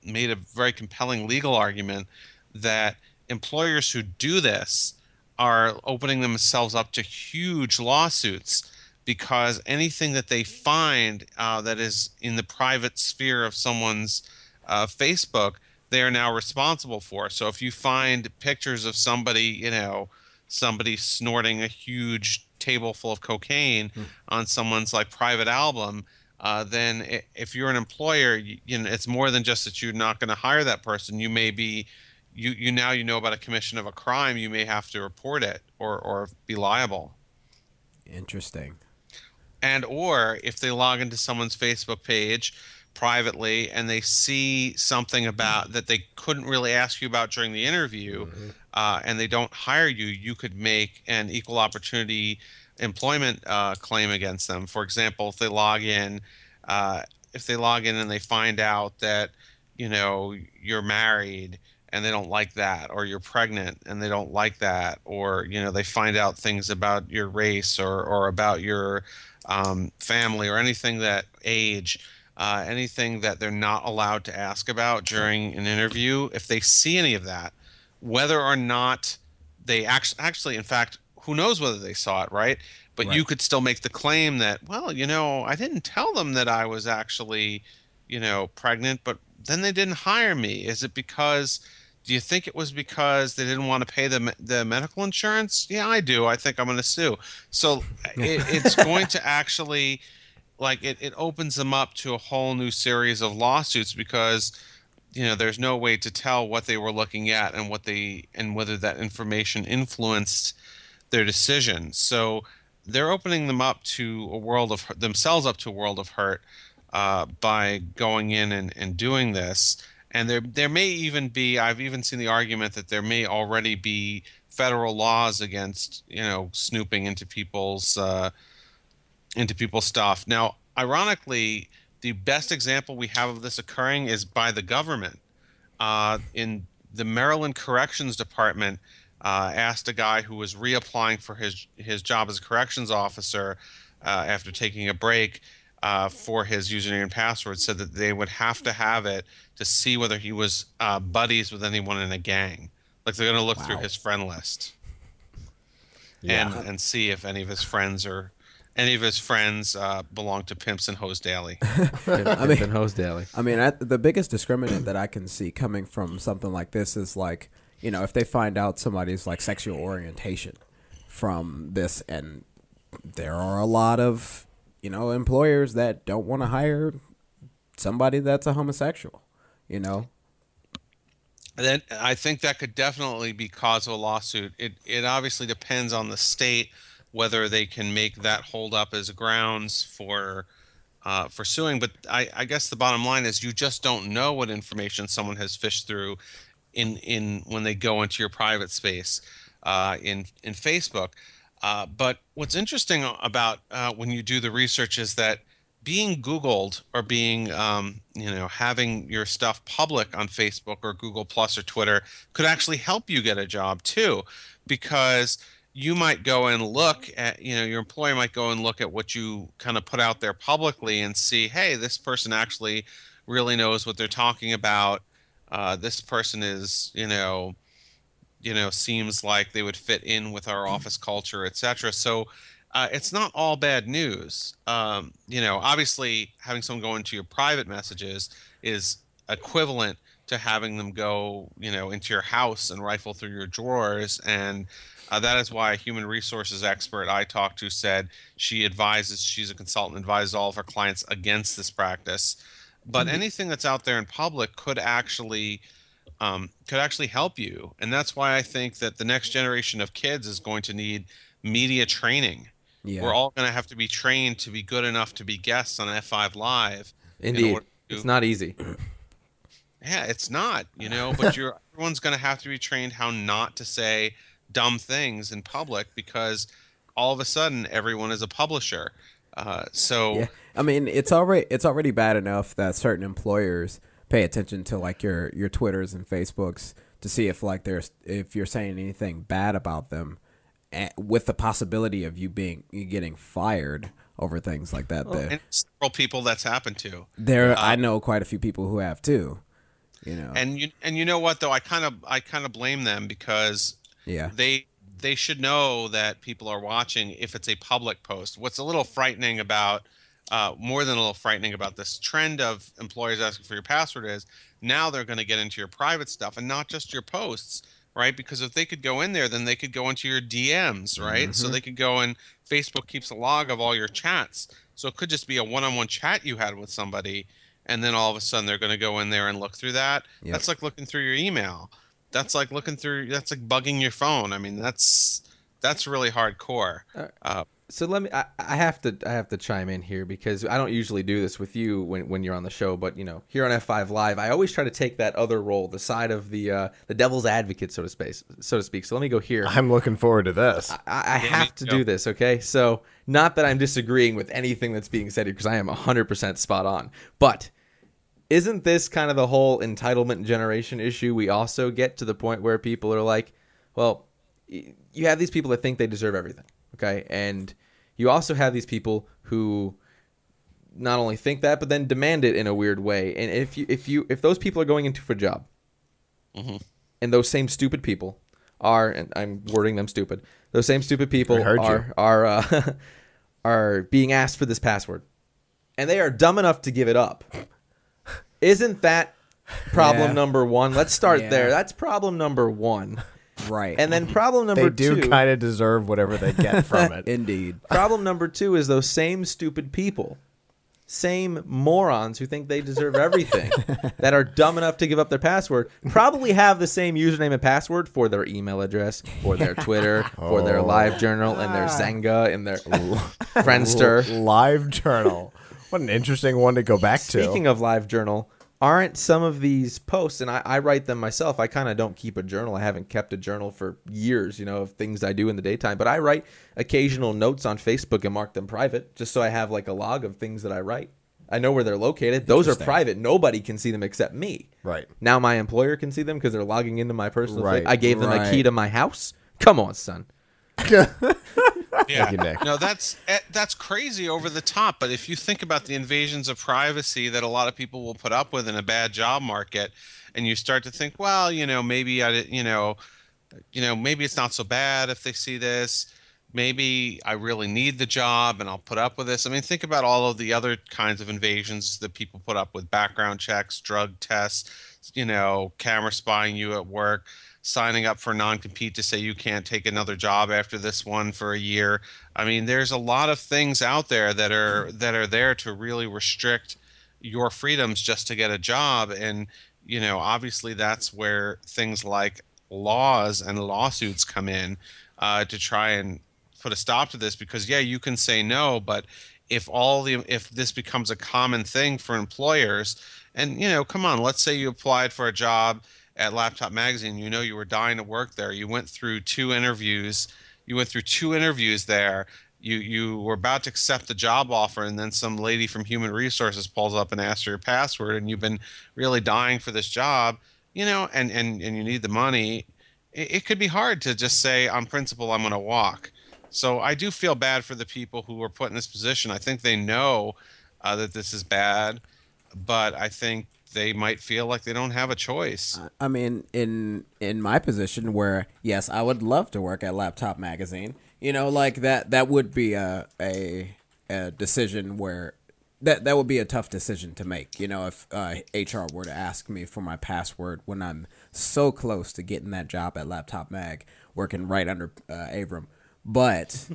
made a very compelling legal argument that employers who do this are opening themselves up to huge lawsuits, because anything that they find that is in the private sphere of someone's Facebook, they are now responsible for. So if you find pictures of somebody snorting a huge table full of cocaine on someone's like private album, then if you're an employer, it's more than just that you're not going to hire that person. You may be, you know about a commission of a crime. You may have to report it or be liable. Interesting. And or if they log into someone's Facebook page privately and they see something about that they couldn't really ask you about during the interview, and they don't hire you, you could make an equal opportunity employment claim against them. For example, if they log in and they find out that you're married and they don't like that, or you're pregnant and they don't like that, or they find out things about your race or about your family, or anything that age, anything that they're not allowed to ask about during an interview. If they see any of that, whether or not they actually, in fact, who knows whether they saw it, right? But you could still make the claim that, I didn't tell them that I was actually, pregnant, but then they didn't hire me. Is it because, do you think it was because they didn't want to pay the medical insurance? Yeah, I do. I think I'm going to sue. So it's going to actually, it opens them up to a whole new series of lawsuits, because there's no way to tell what they were looking at and whether that information influenced their decision. So they're opening them up to themselves up to a world of hurt by going in and doing this. And there may even be, I've even seen the argument that there may already be federal laws against snooping into people's stuff. Now, ironically, the best example we have of this occurring is by the government. in the Maryland Corrections Department asked a guy who was reapplying for his job as a corrections officer after taking a break for his username and password, said that they would have to have it to see whether he was buddies with anyone in a gang. Like they're going to look through his friend list and see if any of his friends belong to Pimps and Hose Daily. Pimps and Hose Daily. I mean, the biggest discriminant that I can see coming from something like this is like, you know, if they find out somebody's like sexual orientation from this, and there are a lot of, you know, employers that don't want to hire somebody that's a homosexual, you know. Then I think that could definitely be cause of a lawsuit. It obviously depends on the state whether they can make that hold up as grounds for suing. But I guess the bottom line is you just don't know what information someone has fished through in when they go into your private space in Facebook. But what's interesting about when you do the research is that being Googled or being, having your stuff public on Facebook or Google Plus or Twitter could actually help you get a job too, because you might go and look at, your employer might go and look at what you kind of put out there publicly and see, hey, this person actually really knows what they're talking about. This person is, seems like they would fit in with our office culture, etc. So it's not all bad news. Obviously having someone go into your private messages is equivalent to having them go, into your house and rifle through your drawers. And that is why a human resources expert I talked to said she's a consultant, advises all of her clients against this practice. But anything that's out there in public could actually help you. And that's why I think that the next generation of kids is going to need media training. Yeah. We're all going to have to be trained to be good enough to be guests on F5 Live. Indeed. It's not easy. Yeah, it's not, but everyone's going to have to be trained how not to say dumb things in public, because all of a sudden everyone is a publisher. Yeah. I mean, it's already bad enough that certain employers pay attention to like your Twitters and Facebooks to see if if you're saying anything bad about them, with the possibility of you getting fired over things like that. And several people that's happened to. I know quite a few people who have too. And you know what though, I kind of blame them, because they should know that people are watching if it's a public post. What's a little frightening about, more than a little frightening about this trend of employers asking for your password is now they're going to get into your private stuff and not just your posts, right? Because if they could go in there, then they could go into your DMs, right? Mm-hmm. So they could go and Facebook keeps a log of all your chats. So it could just be a one-on-one chat you had with somebody, and then all of a sudden they're going to go in there and look through that. Yep. That's like looking through your email. That's like bugging your phone. I mean, that's really hardcore. So I have to chime in here, because I don't usually do this with you when you're on the show, but here on F5 Live, I always try to take that other role, the side of the devil's advocate, so to speak. So let me go here. I'm looking forward to this. I have to do this, okay? So not that I'm disagreeing with anything that's being said here, because I am 100% spot on, but isn't this kind of the whole entitlement generation issue? We also get to the point where people are like, well, you have these people that think they deserve everything, okay? And you also have these people who not only think that, but then demand it in a weird way. And if those people are going into a job, mm-hmm. and those same stupid people are, and I'm wording them stupid, those same stupid people are being asked for this password, and they are dumb enough to give it up. Isn't that problem number one? Let's start there. That's problem number one. Right. And then problem number two. They do kind of deserve whatever they get from it. Indeed. Problem number two is those same stupid people, same morons who think they deserve everything, that are dumb enough to give up their password, probably have the same username and password for their email address, for their Twitter, for their Live Journal, and their Zenga, and their Friendster. Live Journal. What an interesting one to go back to. Speaking of Live Journal, aren't some of these posts, and I write them myself. I kind of don't keep a journal. I haven't kept a journal for years, of things I do in the daytime. But I write occasional notes on Facebook and mark them private, just so I have like a log of things that I write. I know where they're located. Those are Interesting. private. Nobody can see them except me. Right. Now my employer can see them because they're logging into my personal. Right. I gave them a key Right. to my house. Come on, son. Yeah. you, Nick. No, that's crazy over the top. But if you think about the invasions of privacy that a lot of people will put up with in a bad job market, and you start to think, well, maybe maybe it's not so bad if they see this. Maybe I really need the job and I'll put up with this. I mean, think about all of the other kinds of invasions that people put up with: background checks, drug tests, camera spying you at work, signing up for non-compete to say you can't take another job after this one for a year. I mean, there's a lot of things out there that are there to really restrict your freedoms just to get a job. And, obviously that's where things like laws and lawsuits come in to try and put a stop to this, because you can say no, but if this becomes a common thing for employers, and come on, let's say you applied for a job at Laptop Magazine, you were dying to work there. You went through two interviews. There. You were about to accept the job offer, and then some lady from Human Resources pulls up and asks for your password, and you've been really dying for this job, and you need the money. It could be hard to just say, on principle, I'm going to walk. So I do feel bad for the people who were put in this position. I think they know that this is bad, but I think they might feel like they don't have a choice. I mean, in my position, where yes, I would love to work at Laptop Magazine. Like that would be a decision where that would be a tough decision to make. If HR were to ask me for my password when I'm so close to getting that job at Laptop Mag, working right under Abram. But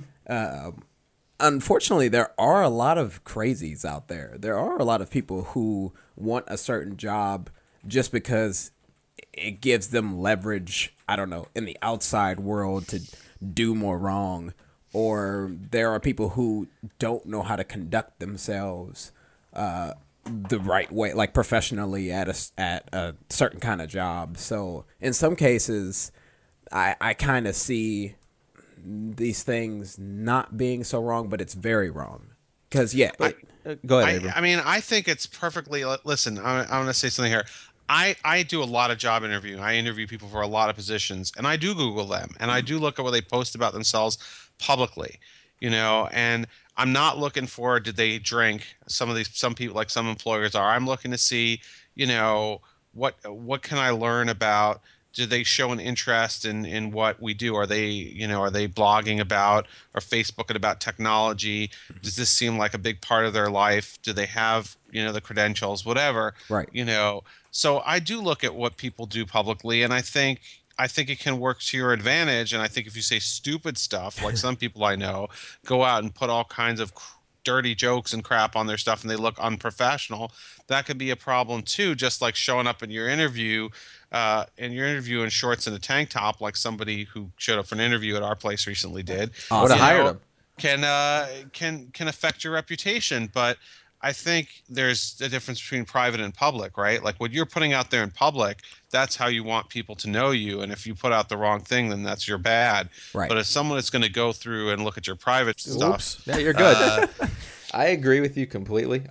unfortunately, there are a lot of crazies out there. There are a lot of people who want a certain job just because it gives them leverage, I don't know, in the outside world to do more wrong. Or there are people who don't know how to conduct themselves the right way, like professionally at a certain kind of job. So in some cases, I kind of see these things not being so wrong, but it's very wrong. Because, go ahead, Abram. I mean, I think it's perfectly. Listen, I'm going to say something here. I do a lot of job interviewing. I interview people for a lot of positions, and I do Google them, and I do look at what they post about themselves publicly, and I'm not looking for, did they drink? Some people, like some employers are. I'm looking to see, what can I learn about? Do they show an interest in what we do? Are they blogging about or Facebooking about technology? Does this seem like a big part of their life? Do they have, the credentials, whatever? Right. So I do look at what people do publicly, and I think it can work to your advantage. And I think if you say stupid stuff, like some people I know go out and put all kinds of dirty jokes and crap on their stuff and they look unprofessional, that could be a problem too. Just like showing up in your interview in shorts and a tank top, like somebody who showed up for an interview at our place recently did. Would have hired him. Can affect your reputation. But I think there's a difference between private and public, right? Like what you're putting out there in public, that's how you want people to know you. And if you put out the wrong thing, then that's your bad. Right. But if someone is going to go through and look at your private stuff, Yeah, you're good. I agree with you completely.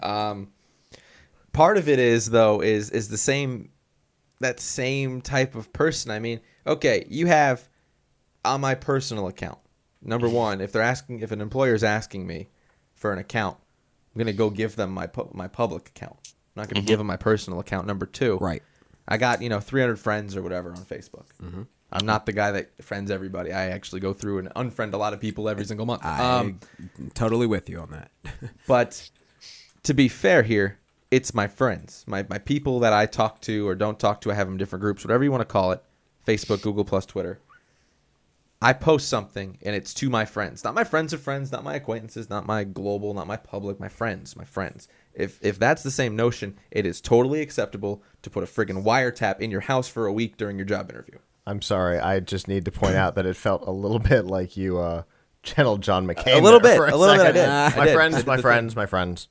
Part of it is the same, that same type of person. I mean, okay, you have on my personal account. Number one, if an employer is asking me for an account, I'm gonna go give them my public account. I'm not gonna give them my personal account. Number two, Right. I got 300 friends or whatever on Facebook. I'm not the guy that friends everybody. I actually go through and unfriend a lot of people every single month. I'm totally with you on that. But to be fair here, it's my friends, my people that I talk to or don't talk to. I have them in different groups, whatever you want to call it. Facebook, Google+, Twitter. I post something, and it's to my friends. Not my friends of friends, not my acquaintances, not my global, not my public, my friends. If that's the same notion, it is totally acceptable to put a friggin' wiretap in your house for a week during your job interview. I'm sorry. I just need to point out that it felt a little bit like you channeled John McCain. A little bit. For A little bit I second. did. I did. Friends, I did my the friends, my friends.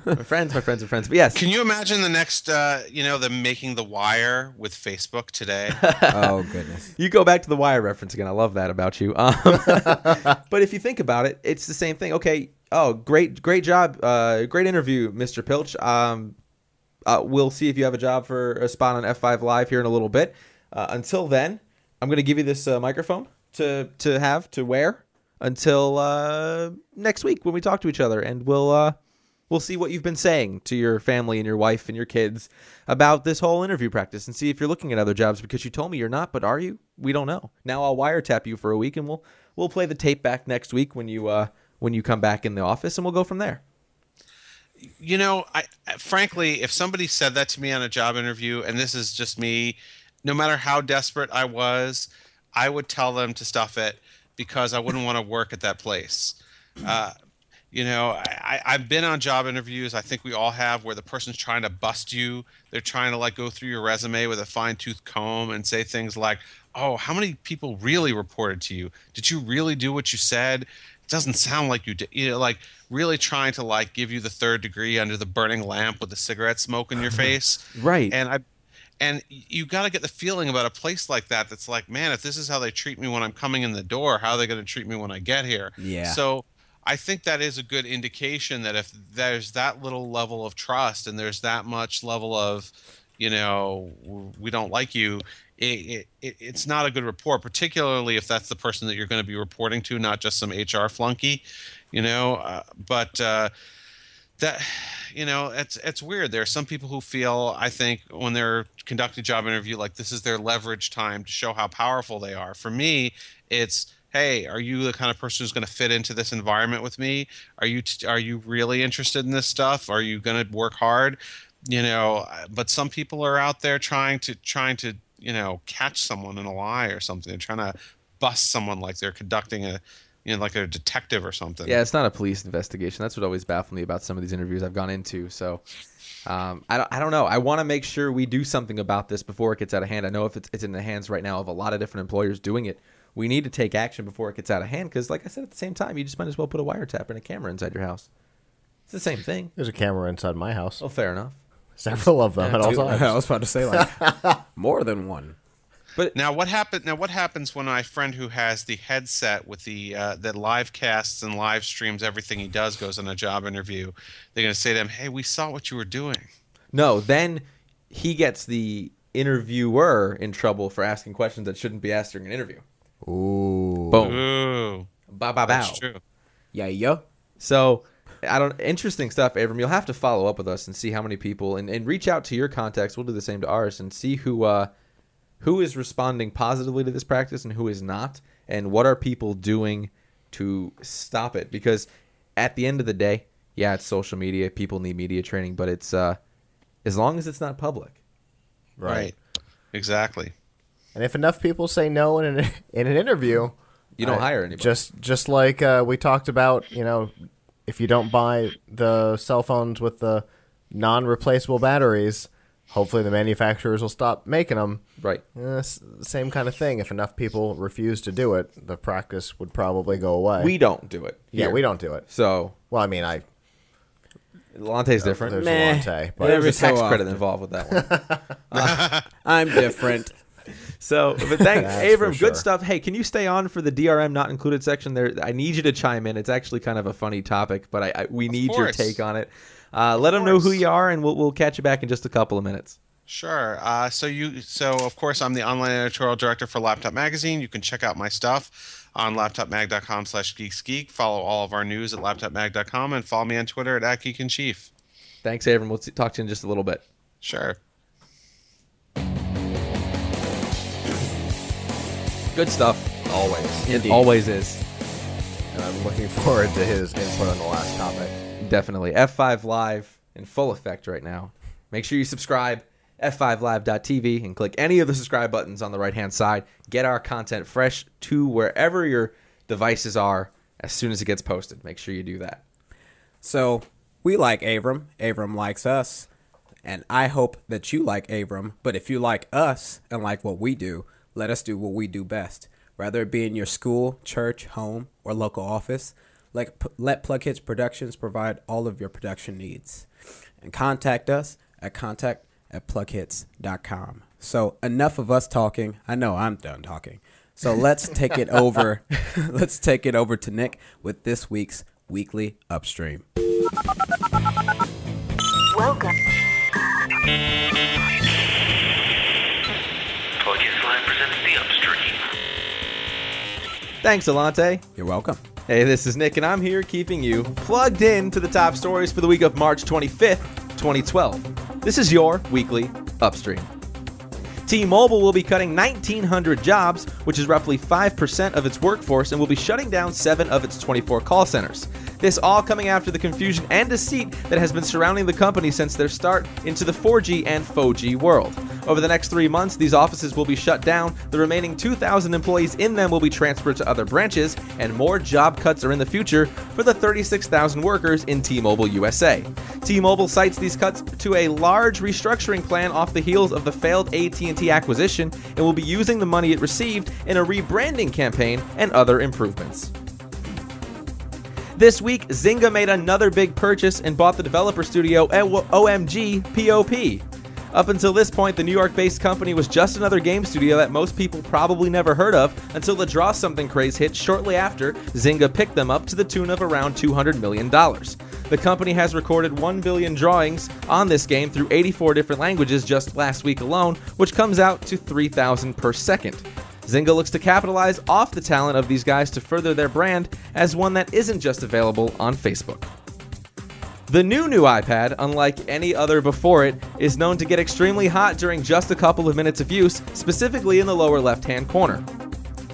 My friends. But yes. can you imagine the next, them making The Wire with Facebook today? Oh, goodness. You go back to the Wire reference again. I love that about you. But if you think about it, it's the same thing. Okay, Oh, great job. Great interview, Mr. Pilch. We'll see if you have a job for a spot on F5 Live here in a little bit. Until then, I'm going to give you this microphone to wear until next week when we talk to each other, and we'll see what you've been saying to your family and your wife and your kids about this whole interview practice, and see if you're looking at other jobs, because you told me you're not, but are you? We don't know. Now I'll wiretap you for a week, and we'll play the tape back next week when you come back in the office, and we'll go from there. You know, I frankly, if somebody said that to me on a job interview, and this is just me, no matter how desperate I was, I would tell them to stuff it, because I wouldn't want to work at that place. You know, I've been on job interviews, I think we all have, where the person's trying to bust you. They're trying to like go through your resume with a fine-tooth comb and say things like, oh, how many people really reported to you? Did you really do what you said? It doesn't sound like you did. You know, like really trying to like give you the third degree under the burning lamp with the cigarette smoke in your face. Right. And you got to get the feeling about a place like that that's like, man, if this is how they treat me when I'm coming in the door, how are they going to treat me when I get here? Yeah. So I think that is a good indication that if there's that little level of trust and there's that much level of, you know, we don't like you, it's not a good report, particularly if that's the person that you're going to be reporting to, not just some HR flunky, you know. That, you know, it's weird. There are some people who feel, I think, when they're conducting a job interview, like this is their leverage time to show how powerful they are. For me, it's, hey, are you the kind of person who's going to fit into this environment with me? Are you really interested in this stuff? Are you going to work hard? You know, but some people are out there trying to you know, catch someone in a lie or something. They're trying to bust someone like they're conducting a, you know, like a detective or something. Yeah, it's not a police investigation. That's what always baffled me about some of these interviews I've gone into. So I don't know. I want to make sure we do something about this before it gets out of hand. I know if it's in the hands right now of a lot of different employers doing it. We need to take action before it gets out of hand, because, like I said, at the same time, you just might as well put a wiretap and a camera inside your house. It's the same thing. There's a camera inside my house. Well, fair enough. Several of them at all times. I was about to say, like, more than one. But now what happens when my friend who has the headset with the that live casts and live streams everything he does goes on a job interview? They're going to say to him, hey, we saw what you were doing. No, then he gets the interviewer in trouble for asking questions that shouldn't be asked during an interview. Ooh. Boom. Ooh. Bow, bow, bow. That's true. Yeah. So, interesting stuff, Abram. You'll have to follow up with us and see how many people, and reach out to your contacts. We'll do the same to ours and see who is responding positively to this practice and who is not, and what are people doing to stop it. Because at the end of the day, yeah, it's social media. People need media training, but it's as long as it's not public. Right. Exactly. And if enough people say no in an interview, You don't hire anybody. Just like we talked about, you know, if you don't buy the cell phones with the non-replaceable batteries, hopefully the manufacturers will stop making them. Right. Same kind of thing. If enough people refuse to do it, the practice would probably go away. We don't do it. Yeah, here. we don't do it. So, Well, I mean, Lante's different. there's Meh. a Latte, but There's a Every so tax credit often. involved with that one. I'm different. So, but thanks, That's Abram. for sure. Good stuff. Hey, can you stay on for the DRM not included section? There, I need you to chime in. It's actually kind of a funny topic, but we need your course. take on it. Let them know who you are, and we'll catch you back in just a couple of minutes. Sure. So of course, I'm the online editorial director for Laptop Magazine. You can check out my stuff on laptopmag.com/geeksgeek. Follow all of our news at laptopmag.com, and follow me on Twitter at @geekinchief. Thanks, Abram. We'll talk to you in just a little bit. Sure. Good stuff. Always. It Indeed. always is. and I'm looking forward to his input on the last topic. Definitely. F5 Live in full effect right now. Make sure you subscribe, f5live.tv, and click any of the subscribe buttons on the right-hand side. Get our content fresh to wherever your devices are as soon as it gets posted. Make sure you do that. So we like Abram. Abram likes us. And I hope that you like Abram. But if you like us and like what we do, let us do what we do best. Whether it be in your school, church, home, or local office, let Plug Hits Productions provide all of your production needs. And contact us at contact@plughits.com. So enough of us talking. I know I'm done talking. So let's take it over. Let's take it over to Nick with this week's Weekly Upstream. Welcome. Plug in Slide presents The Upstream. Thanks, Alante. You're welcome. Hey, this is Nick, and I'm here keeping you plugged in to the top stories for the week of March 25th, 2012. This is your weekly Upstream. T-Mobile will be cutting 1,900 jobs, which is roughly 5% of its workforce, and will be shutting down 7 of its 24 call centers. This all coming after the confusion and deceit that has been surrounding the company since their start into the 4G and 5G world. Over the next 3 months, these offices will be shut down, the remaining 2,000 employees in them will be transferred to other branches, and more job cuts are in the future for the 36,000 workers in T-Mobile USA. T-Mobile cites these cuts to a large restructuring plan off the heels of the failed AT&T acquisition, and will be using the money it received in a rebranding campaign and other improvements. This week, Zynga made another big purchase and bought the developer studio OMG POP. Up until this point, the New York-based company was just another game studio that most people probably never heard of until the Draw Something craze hit shortly after Zynga picked them up to the tune of around $200 million. The company has recorded 1 billion drawings on this game through 84 different languages just last week alone, which comes out to 3,000 per second. Zynga looks to capitalize off the talent of these guys to further their brand as one that isn't just available on Facebook. The new iPad, unlike any other before it, is known to get extremely hot during just a couple of minutes of use, specifically in the lower left-hand corner.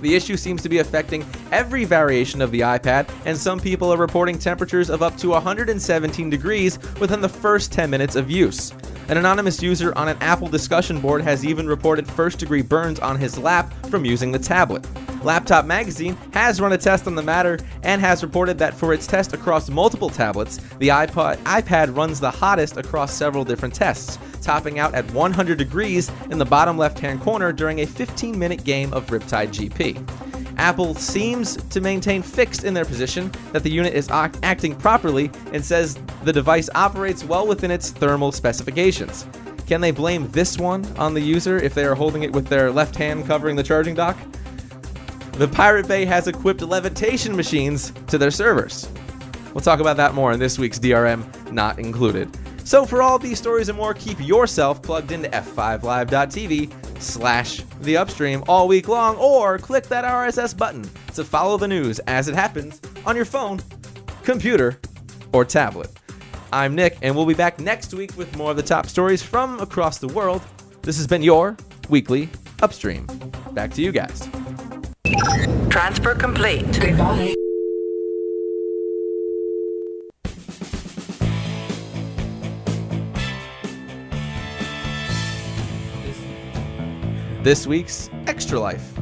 The issue seems to be affecting every variation of the iPad, and some people are reporting temperatures of up to 117 degrees within the first 10 minutes of use. An anonymous user on an Apple discussion board has even reported first-degree burns on his lap from using the tablet. Laptop Magazine has run a test on the matter and has reported that for its test across multiple tablets, the iPad runs the hottest across several different tests, topping out at 100 degrees in the bottom left-hand corner during a 15-minute game of Riptide GP. Apple seems to maintain fixed in their position that the unit is acting properly and says the device operates well within its thermal specifications. Can they blame this one on the user if they are holding it with their left hand covering the charging dock? The Pirate Bay has equipped levitation machines to their servers. We'll talk about that more in this week's DRM Not Included. So for all these stories and more, keep yourself plugged into f5live.tv/the upstream all week long, or click that RSS button to follow the news as it happens on your phone, computer, or tablet. I'm Nick, and we'll be back next week with more of the top stories from across the world. This has been your weekly Upstream. Back to you guys. Transfer complete. Goodbye. This week's Extra Life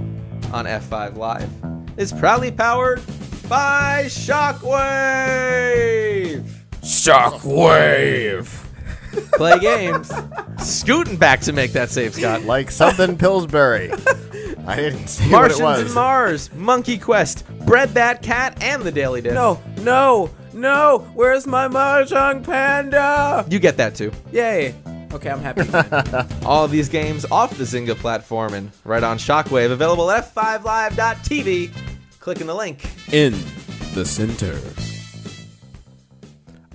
on F5 Live is proudly powered by Shockwave. Shockwave! Play games. Scooting back to make that save, Scott. Like something Pillsbury. I didn't see Martians what it was. and Mars, Monkey Quest, Bread That Cat, and the Daily Disc. No! Where's my Mahjong Panda? You get that too. Yay. Okay, I'm happy. All of these games off the Zynga platform and right on Shockwave, available at f5live.tv. Clicking the link. In the center.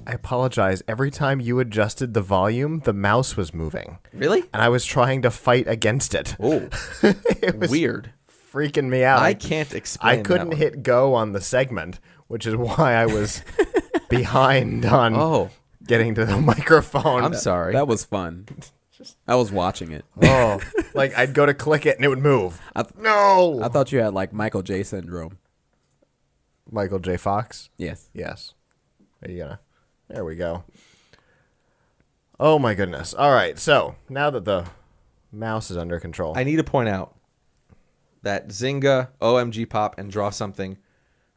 I apologize. Every time you adjusted the volume, the mouse was moving. Really? And I was trying to fight against it. Oh, It was weird. freaking me out. I can't explain I couldn't that one. hit go on the segment, which is why I was behind on getting to the microphone. I'm sorry. That was fun. I was watching it. Oh, like I'd go to click it and it would move. No! I thought you had like Michael J. syndrome. Michael J. Fox? Yes. Yes. There we go. Oh my goodness. All right, so now that the mouse is under control. I need to point out that Zynga, OMG Pop, and Draw Something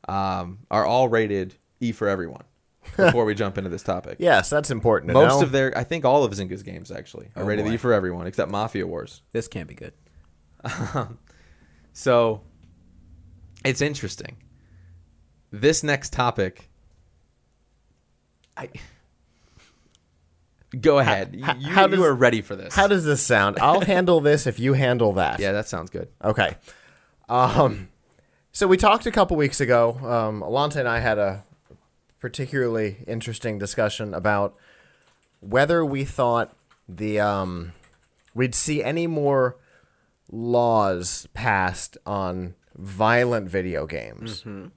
are all rated E for everyone before we jump into this topic. Yes, that's important to know. Most of I think all of Zynga's games actually are rated E for everyone except Mafia Wars. This can't be good. So it's interesting. This next topic, go ahead. You are ready for this. How does this sound? I'll handle this if you handle that. Yeah, that sounds good. Okay. So we talked a couple weeks ago. Alante and I had a particularly interesting discussion about whether we thought we'd see any more laws passed on violent video games. Mm-hmm.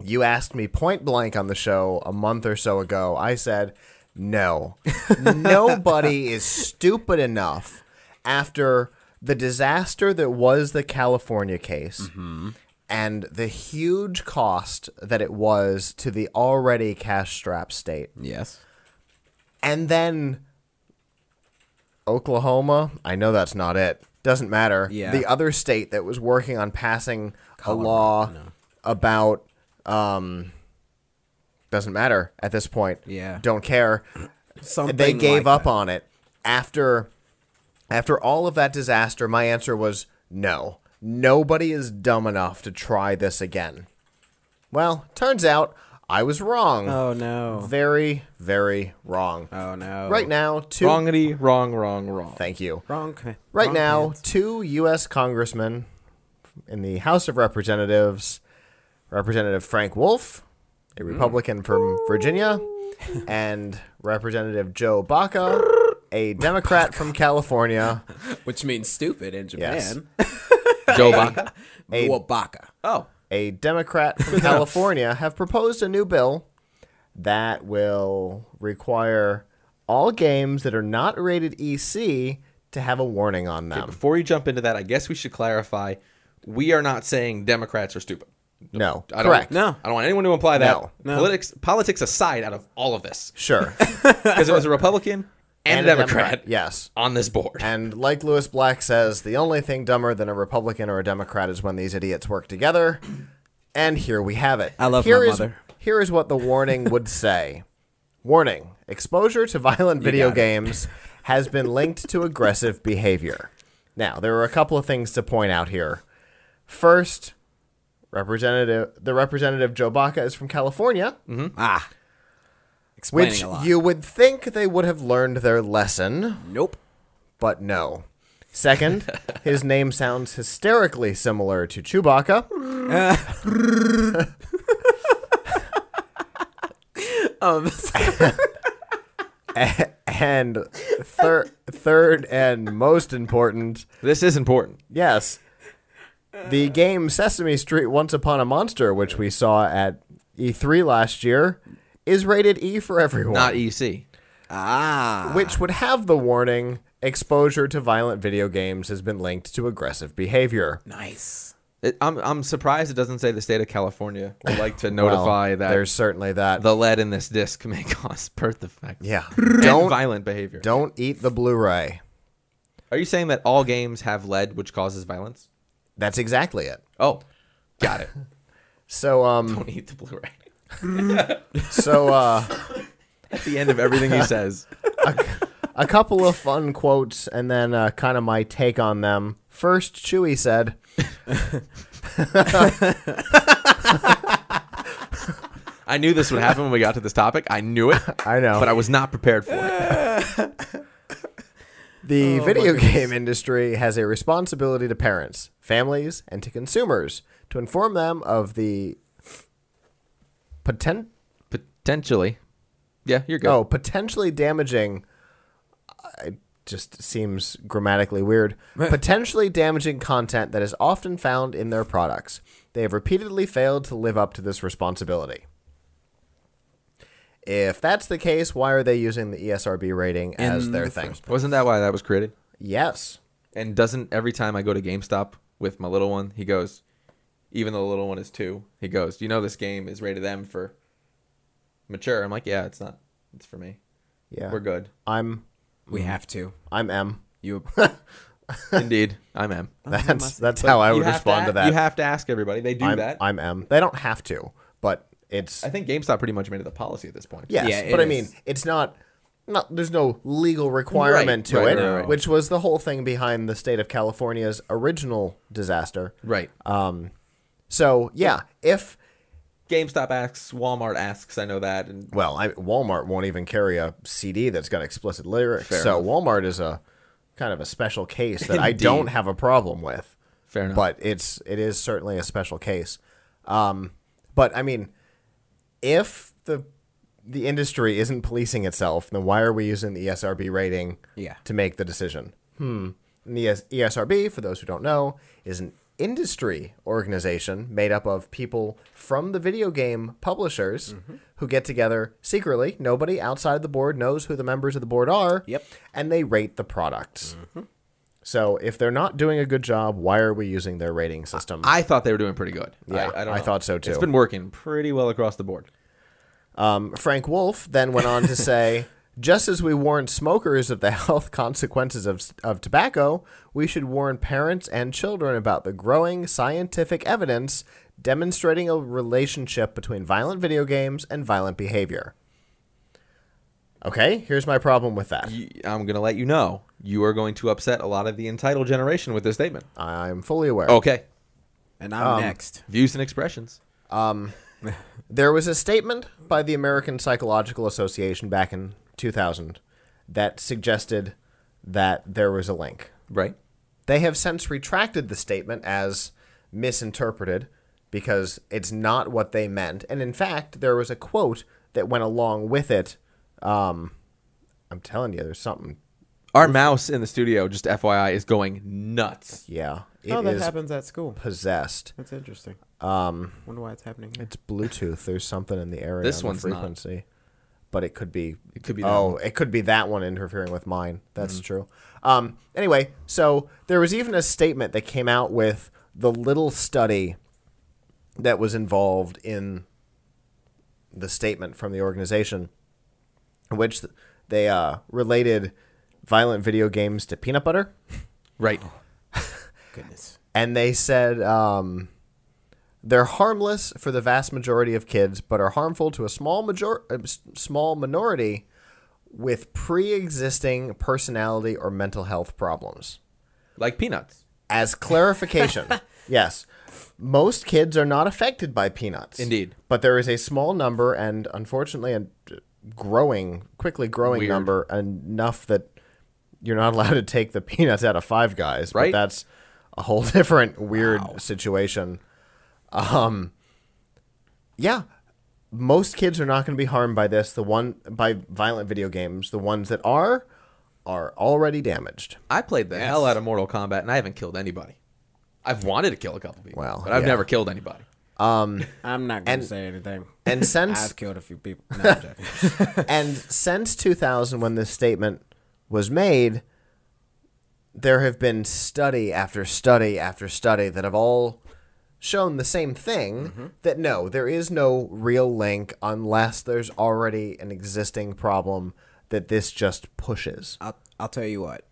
You asked me point blank on the show a month or so ago. I said, no. Nobody is stupid enough after the disaster that was the California case and the huge cost that it was to the already cash-strapped state. Yes. And then Oklahoma, I know that's not it. Doesn't matter. Yeah. The other state that was working on passing a law about doesn't matter at this point. Yeah. Don't care. Something They gave like up that. on it. After all of that disaster, my answer was no. Nobody is dumb enough to try this again. Well, turns out I was wrong. Oh, no. Very, very wrong. Oh, no. Right now, Wrong. Thank you. Wrong. Right wrong now, pants. 2 U.S. congressmen in the House of Representatives, Representative Frank Wolf, a Republican from Virginia, and Representative Joe Baca, a Democrat from California. Which means stupid in Japan. Joe Baca. Wabaka. Oh. A Democrat from California have proposed a new bill that will require all games that are not rated EC to have a warning on them. Before you jump into that, I guess we should clarify. We are not saying Democrats are stupid. No, I don't, correct. No. I don't want anyone to imply that. No. Politics aside out of all of this. Sure. Because it was a Republican and a Democrat Yes. on this board. And like Lewis Black says, the only thing dumber than a Republican or a Democrat is when these idiots work together. And here we have it. I love my mother. Here is what the warning would say. Warning. Exposure to violent video games has been linked to aggressive behavior. Now, there are a couple of things to point out here. First, Representative Joe Baca is from California. Ah. Explaining Which a lot. you would think they would have learned their lesson. Nope. But no. Second, his name sounds hysterically similar to Chewbacca. And third and most important, This is important. yes, the game Sesame Street Once Upon a Monster, which we saw at E3 last year, is rated E for everyone. Not EC. Ah. Which would have the warning, exposure to violent video games has been linked to aggressive behavior. Nice. I'm surprised it doesn't say the state of California would like to notify Well, that there's certainly that. the lead in this disc may cause birth defects. Yeah. And Don't violent behavior. don't eat the Blu-ray. Are you saying that all games have lead which causes violence? That's exactly it. Oh, got it. So Don't eat the Blu-ray. at At the end of everything he says. a couple of fun quotes and then kind of my take on them. First, Chewie said, I knew this would happen when we got to this topic. I knew it. I know. But I was not prepared for it. the video game industry has a responsibility to parents, families, and to consumers to inform them of the Potentially. Yeah, you're good. potentially damaging. It just seems grammatically weird. Potentially damaging content that is often found in their products. They have repeatedly failed to live up to this responsibility. If that's the case, why are they using the ESRB rating as In their the thing? first Wasn't that why that was created? Yes. And doesn't every time I go to GameStop with my little one, he goes, even though the little one is 2, he goes, you know this game is rated M for mature. I'm like, yeah, it's not. It's for me. Yeah. We're good. We have to. I'm M. You. Indeed, I'm M. That's how I would respond to that. You have to ask everybody. They do that. I'm M. They don't have to, but it's I think GameStop pretty much made it the policy at this point. yes. Yeah, it but I is. mean, it's not. There's no legal requirement to right, it, right. which was the whole thing behind the state of California's original disaster. Right. So yeah, if GameStop asks, Walmart asks, I know that. And Walmart won't even carry a CD that's got explicit lyrics, Fair so enough. Walmart is a kind of a special case that I Indeed. don't have a problem with. fair enough. But it is certainly a special case. But I mean, if the the industry isn't policing itself, then why are we using the ESRB rating to make the decision? And the ESRB, for those who don't know, is an industry organization made up of people from the video game publishers who get together secretly. Nobody outside the board knows who the members of the board are. And they rate the products. So if they're not doing a good job, why are we using their rating system? I thought they were doing pretty good. Yeah, I thought so too. It's been working pretty well across the board. Frank Wolf then went on to say, just as we warn smokers of the health consequences of tobacco, we should warn parents and children about the growing scientific evidence demonstrating a relationship between violent video games and violent behavior. Okay, here's my problem with that. I'm going to let you know. You are going to upset a lot of the entitled generation with this statement. I'm fully aware. Okay. And I'm next. Views and expressions. There was a statement by the American Psychological Association back in 2000 that suggested that there was a link. Right. They have since retracted the statement as misinterpreted because it's not what they meant. And in fact, there was a quote that went along with it. I'm telling you, there's something. Our mouse in the studio, just FYI, is going nuts. Yeah. That happens at school. Possessed. That's interesting. Wonder why it's happening here. It's Bluetooth. There's something in the area. This on one's the frequency. not. But it could be. It could be. It could be that one interfering with mine. That's true. Anyway, so there was even a statement that came out with the little study that was involved in the statement from the organization, in which they related violent video games to peanut butter. Right. Goodness. And they said they're harmless for the vast majority of kids, but are harmful to a small minority with pre-existing personality or mental health problems. Like peanuts. As clarification, yes, most kids are not affected by peanuts. Indeed. But there is a small number, and unfortunately a quickly growing Weird. number, enough that you're not allowed to take the peanuts out of Five Guys. Right. But that's a whole different weird situation. Yeah, most kids are not going to be harmed by this. By violent video games. The ones that are already damaged. I played the hell out of Mortal Kombat, and I haven't killed anybody. I've wanted to kill a couple people, Well, but I've yeah. never killed anybody. I'm not going to say anything. And since I've killed a few people. No, I'm joking. and since 2000, when this statement was made, there have been study after study after study that have all shown the same thing, that no, there is no real link unless there's already an existing problem that this just pushes. I'll tell you what.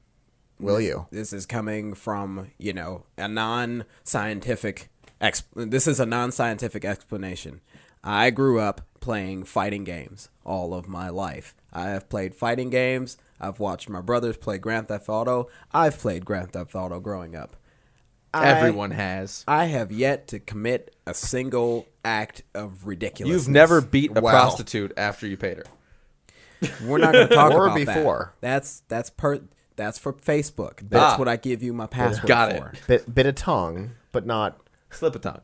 Will you? This is coming from, a non-scientific this is a non-scientific explanation. I grew up playing fighting games all of my life. I have played fighting games. I've watched my brothers play Grand Theft Auto. I've played Grand Theft Auto growing up. Everyone has. I have yet to commit a single act of ridiculousness. You've never beat a Wow. prostitute after you paid her. We're not going to talk Or about before. that. That's for Facebook. That's what I give you my password Got for. it. Bit of tongue, but not Slip a tongue.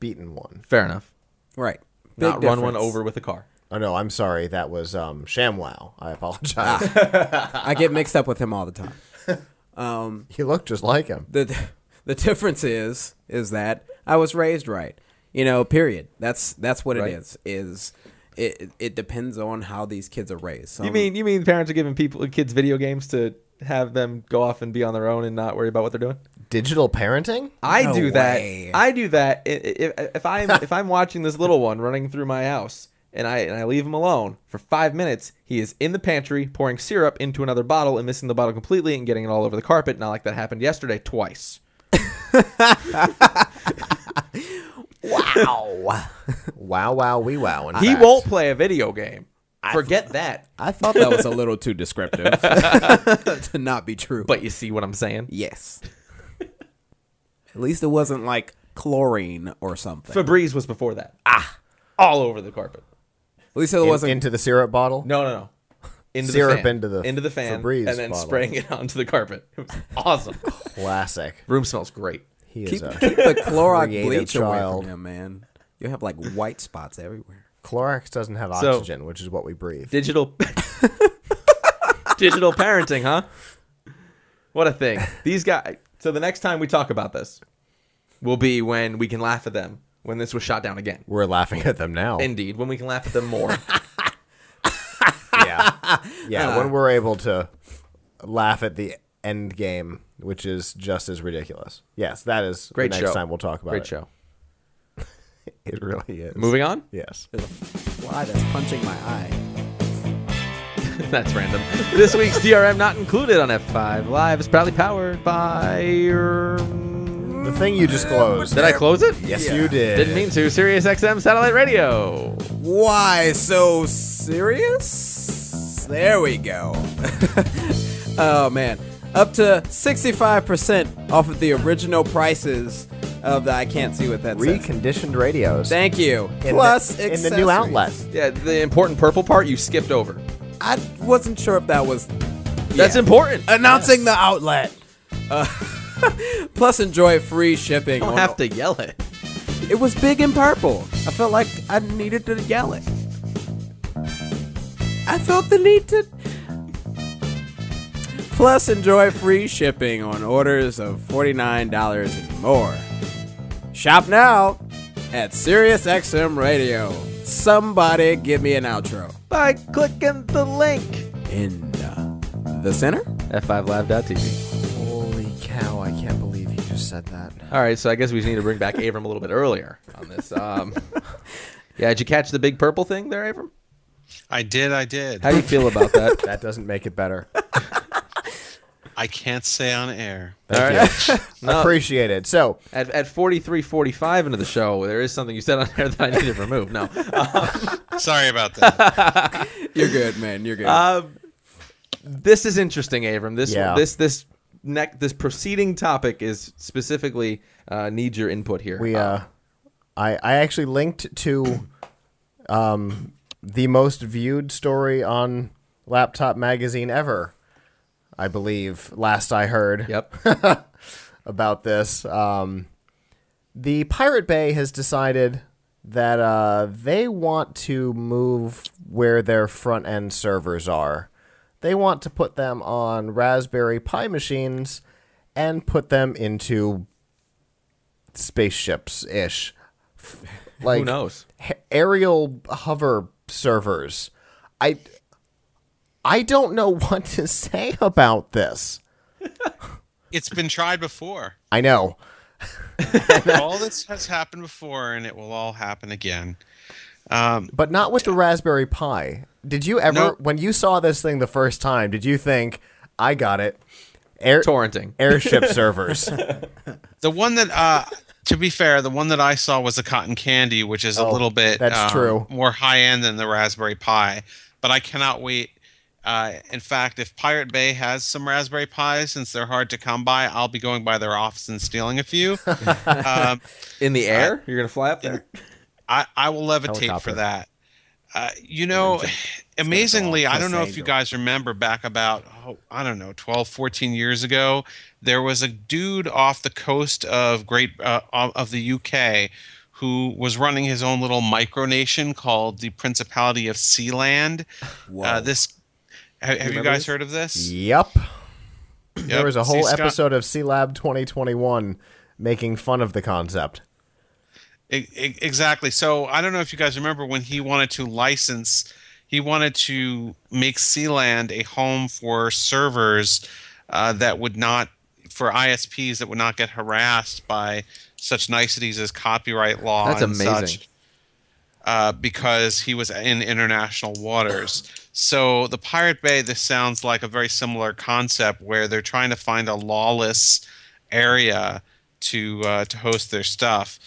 beaten one. Fair enough. Right. Not Big run one difference. over with a car. Oh no, I'm sorry. That was ShamWow. I apologize. I get mixed up with him all the time. You look just like him. The difference is that I was raised right. Period. That's what Right. it is. It depends on how these kids are raised. You mean parents are giving kids video games to have them go off and be on their own and not worry about what they're doing? Digital parenting? I No do that. way. I do that if I'm watching this little one running through my house and I leave him alone for 5 minutes. He is in the pantry pouring syrup into another bottle and missing the bottle completely and getting it all over the carpet. Not like that happened yesterday twice. Wow. Wow, wee wow. in He fact. won't play a video game. Forget that. I thought that was a little too descriptive to not be true. But you see what I'm saying? yes. At least it wasn't like chlorine or something. Febreze was before that. All over the carpet. At least it wasn't. into the syrup bottle? No. Into Syrup the fan. into the fan, Febreze and then bottle. spraying it onto the carpet. It was awesome. Classic. Room smells great. He is keep a the Clorox creative bleach away child. from him, man. You'll have like white spots everywhere. Clorox doesn't have So- oxygen, which is what we breathe. Digital digital parenting, huh? What a thing. These guys. So the next time we talk about this will be when we can laugh at them when this was shot down again. We're laughing at them now. Indeed, when we can laugh at them more. Yeah, when we're able to laugh at the end game, which is just as ridiculous. Yes, that is Great the show. next time we'll talk about Great it. show. It really is. Moving on. Yes. There's a fly that's punching my eye. That's random. This week's DRM not included on F5 Live is proudly powered by. The thing you disclosed. Did I close it? Yes, you did. Didn't mean to. Sirius XM satellite radio. Why so serious? There we go. Oh, man. Up to 65% off of the original prices of the... I can't see what that says. Reconditioned radios. Thank you. In Plus in the new outlet. Yeah, the important purple part you skipped over. I wasn't sure if that was... That's Yeah. important. Announcing the outlet. Plus enjoy free shipping. You don't have to yell it. It was big and purple. I felt like I needed to yell it. I felt the need to... Plus, enjoy free shipping on orders of $49 and more. Shop now at SiriusXM Radio. Somebody give me an outro. By clicking the link. In the center? F5live.tv. Holy cow, I can't believe you just said that. All right, so I guess we just need to bring back Avram a little bit earlier on this. Yeah, did you catch the big purple thing there, Avram? I did. How do you feel about that? That doesn't make it better. I can't say on air. All right. No, Appreciate it. So, at 43:45 into the show, there is something you said on there that I need to remove. No. Sorry about that. You're good, man. You're good. This is interesting, Avram. Yeah. This preceding topic is specifically needs your input here. I actually linked to the most viewed story on Laptop Magazine ever, I believe, last I heard. Yep. About this. The Pirate Bay has decided that they want to move where their front-end servers are. They want to put them on Raspberry Pi machines and put them into spaceships-ish. Like, Who knows? Aerial hover servers. I don't know what to say about this. It's been tried before. I know. All this has happened before, and it will all happen again. But not with the Raspberry Pi. Did you ever, Nope. when you saw this thing the first time, did you think, I got it, Torrenting. airship servers? The one that, to be fair, the one that I saw was the Cotton Candy, which is a little bit that's true. more high end than the Raspberry Pi. But I cannot wait. In fact, if Pirate Bay has some Raspberry Pis, since they're hard to come by, I'll be going by their office and stealing a few. In the air? You're going to fly up there? I will levitate Helicopter. for that. Amazingly, I don't know if you guys remember back about, 12, 14 years ago, there was a dude off the coast of of the UK who was running his own little micronation called the Principality of Sealand. Have you guys heard of this? Yep. Yep. There was a See, whole Scott- episode of C-Lab 2021 making fun of the concept. Exactly. So I don't know if you guys remember when he wanted to make Sealand a home for servers that would not, for ISPs that would not get harassed by such niceties as copyright law. That's and amazing. Such, because he was in international waters. So the Pirate Bay, this sounds like a very similar concept where they're trying to find a lawless area to host their stuff.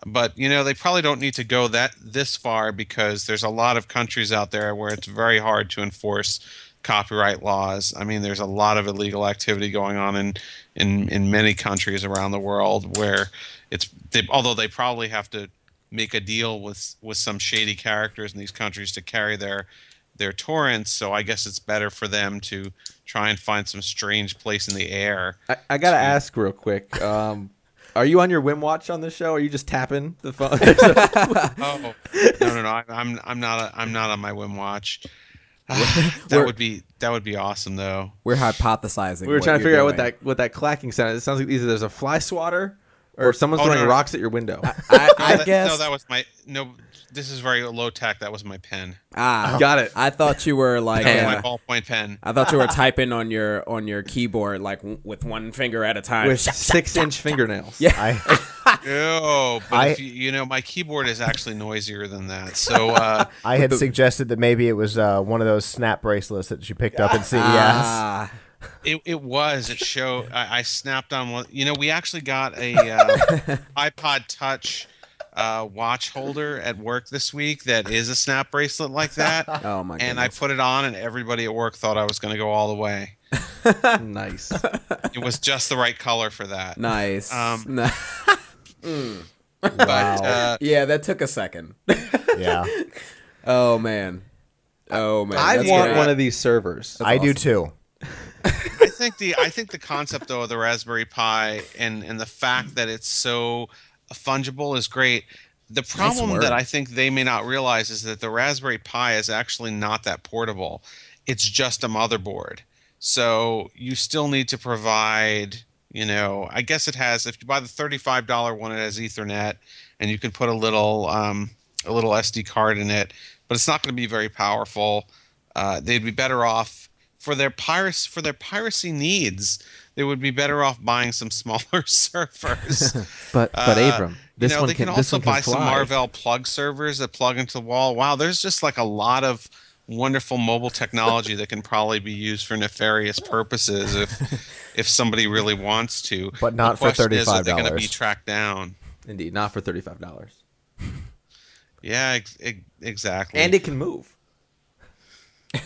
But they probably don't need to go this far because there's a lot of countries out there where it's very hard to enforce copyright laws. I mean, there's a lot of illegal activity going on in many countries around the world where although they probably have to make a deal with some shady characters in these countries to carry their torrents. So I guess it's better for them to try and find some strange place in the air. I got to ask real quick. Are you on your Wim watch on this show? Or are you just tapping the phone? Oh no! I'm not on my Wim watch. That would be awesome though. We're hypothesizing. We were trying to figure out what that clacking sound is. It sounds like either there's a fly swatter or someone's throwing rocks at your window. I guess. No, that was my This is very low tech. That was my pen. Got it. I thought you were like My ballpoint pen. I thought you were typing on your keyboard like with one finger at a time. With 6-inch fingernails. Yeah. If my keyboard is actually noisier than that. So I had suggested that maybe it was one of those snap bracelets that you picked up at CES. It was. It showed. I snapped on one. We actually got a iPod Touch watch holder at work this week that is a snap bracelet like that. Oh my goodness. And I put it on, and everybody at work thought I was going to go all the way. Nice. It was just the right color for that. Nice. But yeah, that took a second. Yeah. Oh man. I That's want great. one of these servers. I do too. I think the concept though of the Raspberry Pi and the fact that it's so fungible is great. The problem word. that I think they may not realize is that the Raspberry Pi is actually not that portable. It's just a motherboard. So you still need to provide, I guess it has, if you buy the $35 one, it has Ethernet and you can put a little SD card in it, but it's not going to be very powerful. They'd be better off for their piracy needs. They would be better off buying some smaller servers. But Abram, they can also buy some Marvell plug servers that plug into the wall. Wow, there's just like a lot of wonderful mobile technology that can probably be used for nefarious purposes if somebody really wants to. But not for $35. Are they going to be tracked down? Indeed, not for $35. Yeah, exactly. And it can move.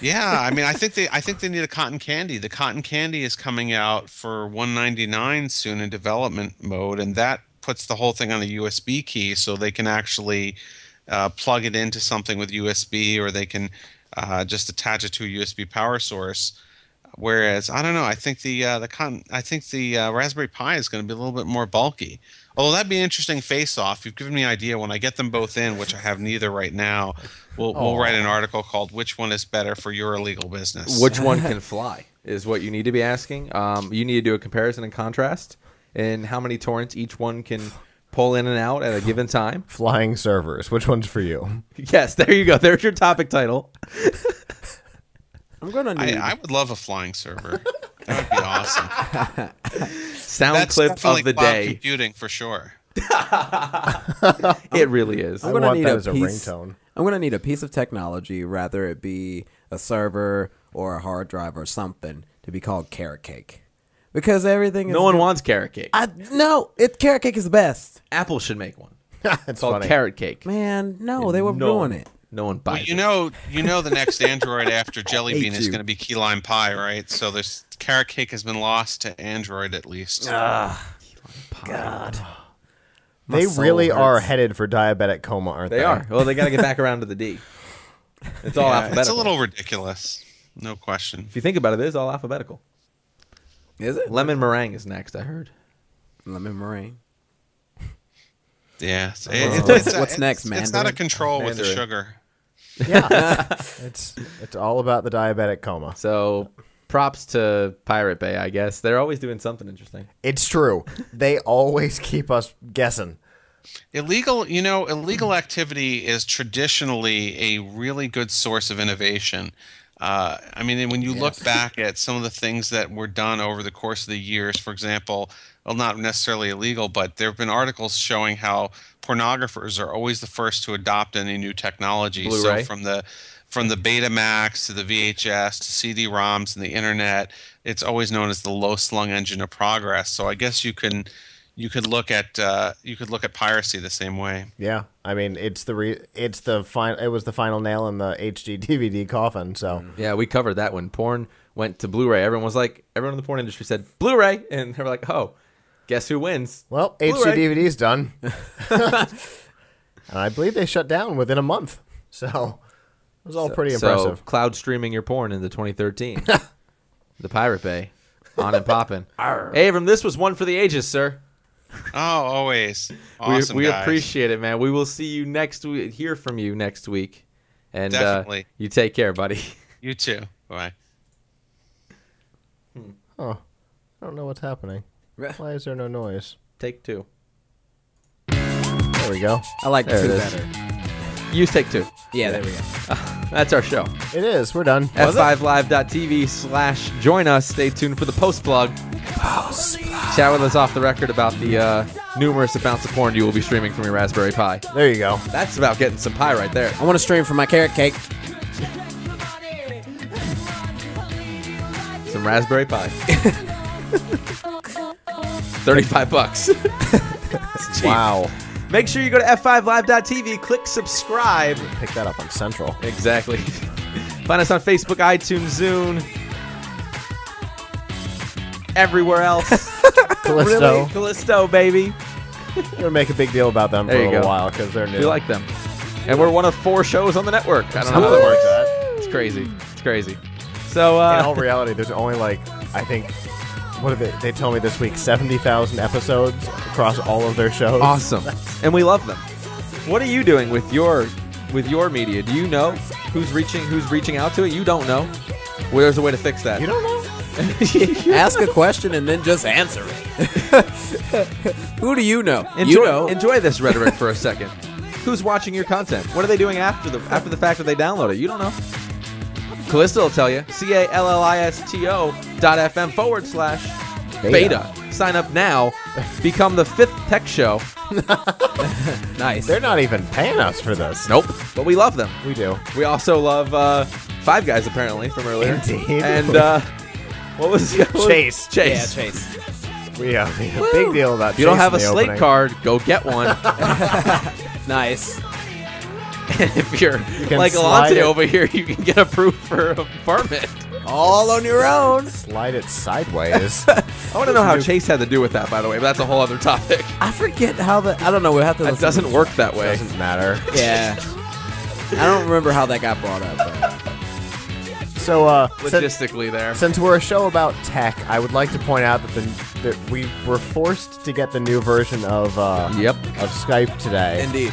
Yeah, I mean, I think they need a cotton candy. The cotton candy is coming out for $199 soon in development mode, and that puts the whole thing on a USB key, so they can actually plug it into something with USB, or they can just attach it to a USB power source. Whereas I don't know, I think the Raspberry Pi is going to be a little bit more bulky. Although that'd be an interesting face-off. You've given me an idea. When I get them both in, which I have neither right now, we'll write an article called "Which One is Better for Your Illegal Business." Which one can fly is what you need to be asking. You need to do a comparison and contrast, and how many torrents each one can pull in and out at a given time. Flying servers. Which one's for you? Yes, there you go. There's your topic title. I'm gonna need. I would love a flying server. That would be awesome. Sound clip of the cloud day. computing for sure. It really is. I gonna want need that a as a piece- ringtone. I'm gonna need a piece of technology, rather it be a server or a hard drive or something, to be called carrot cake, because everything is. No one wants carrot cake. Carrot cake is the best. Apple should make one. It's It's called funny. carrot cake. Man, no, they would ruin it. No one buys it. You know the next Android after Jelly Hate Bean is you. going to be key lime pie, right? So this carrot cake has been lost to Android at least. They soul really are hurts. headed for diabetic coma, aren't they? They are. Well, they got to get back around to the D. It's all Yeah, alphabetical. it's a little ridiculous, no question. If you think about it, it is all alphabetical. Is it? Lemon meringue is next, I heard. Lemon meringue. Yeah. What's next, It's out Mandarin? of control with the Mandarin. sugar. Yeah. it's all about the diabetic coma. So props to Pirate Bay, I guess. They're always doing something interesting. It's true. They always keep us guessing. Illegal activity is traditionally a really good source of innovation. I mean, when you look back at some of the things that were done over the course of the years, for example, well, not necessarily illegal, but there have been articles showing how pornographers are always the first to adopt any new technology. Blu-ray. So from the Betamax to the VHS to CD-ROMs and the internet, it's always known as the low-slung engine of progress. So I guess you could look at piracy the same way. Yeah. I mean, it was the final nail in the HD DVD coffin, so Yeah, we covered that when porn went to Blu-ray. Everyone in the porn industry said Blu-ray, and they were like, oh, guess who wins? well, Blu-ray. HD DVD's done. And I believe they shut down within a month. So it was all pretty impressive. So cloud streaming your porn into 2013. The Pirate Bay, on and popping. Hey, Abram, this was one for the ages, sir. Oh, always. Awesome, we guys. appreciate it, man. We will see you next week. Hear from you next week. And Definitely. You take care, buddy. You too. Bye. Oh, I don't know what's happening. Why is there no noise? Take 2. There we go. I like There 2 it is. better. Use take 2. Yeah, there we go. That's our show. It is. We're done. F5live.tv/join us. Stay tuned for the post plug. Chat with us off the record about the numerous amounts of porn you will be streaming from your Raspberry Pi. There you go. That's about getting some pie right there. I want to stream for my carrot cake. Some Raspberry Pi. $35. It's cheap. Wow. Make sure you go to f5live.tv, click subscribe. Pick that up on Central. Exactly. Find us on Facebook, iTunes, Zune, everywhere else. Callisto. Really? Callisto, baby. We're gonna make a big deal about them for There a you little go. while because they're new. We like them. And we're one of 4 shows on the network. I don't know how that works. It's crazy. It's crazy. So, In all reality, there's only like, I think, what did they told me this week, 70,000 episodes across all of their shows. awesome. And we love them. What are you doing with your media? Do you know who's reaching out to it? You don't know. Well, there's a way to fix that. You don't know? Ask a question and then just answer it. Who do you know? Enjoy this rhetoric for a second. Who's watching your content? What are they doing after the fact that they download it? You don't know. Callisto will tell you. CALLISTO.fm/beta. Sign up now. Become the 5th tech show. Nice. They're not even paying us for this. Nope. But we love them. We do. We also love Five Guys, apparently, from earlier. Indeed. And what was the other one? Chase. Chase. Yeah, Chase. We have a big deal about If you don't Chase have a in the Slate opening. card, go get one. Nice. If you're can like slide Alante it. over here, you can get approved for a permit. All on your own. Slide it sideways. I want to know how Chase had to do with that, by the way, but that's a whole other topic. I forget how the. I don't know. We'll have to. That listen doesn't work that way. Doesn't matter. Yeah. I don't remember how that got brought up. But. So, Logistically there. since we're a show about tech, I would like to point out that we were forced to get the new version of Yep. of Skype today, Indeed.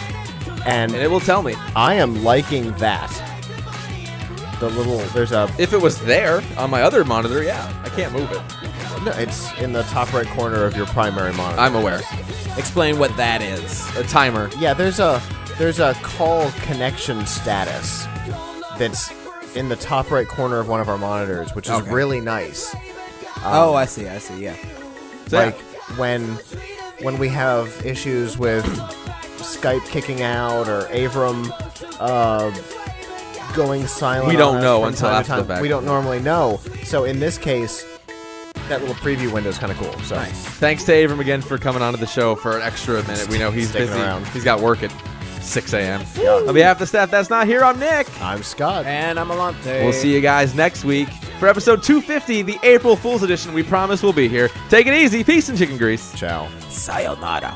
and And it will tell me. I am liking that. There's a If it was there on my other monitor, yeah. I can't move it. no, it's in the top right corner of your primary monitor. I'm aware. Explain what that is. A timer. Yeah, there's a call connection status that's in the top right corner of one of our monitors, which is Okay. really nice. Oh, I see. Yeah. So, Like when we have issues with Skype kicking out or Avram going silent. We don't on us know from until time to after the time. fact. We don't normally know. So in this case, that little preview window is kind of cool. So thanks to Avram again for coming onto the show for an extra minute. We know he's Sticking busy. around. He's got work at 6 a.m. On behalf of the staff that's not here, I'm Nick. I'm Scott. And I'm Alante. We'll see you guys next week for episode 250, the April Fool's edition. We promise we'll be here. Take it easy. Peace and chicken grease. Ciao. Sayonara.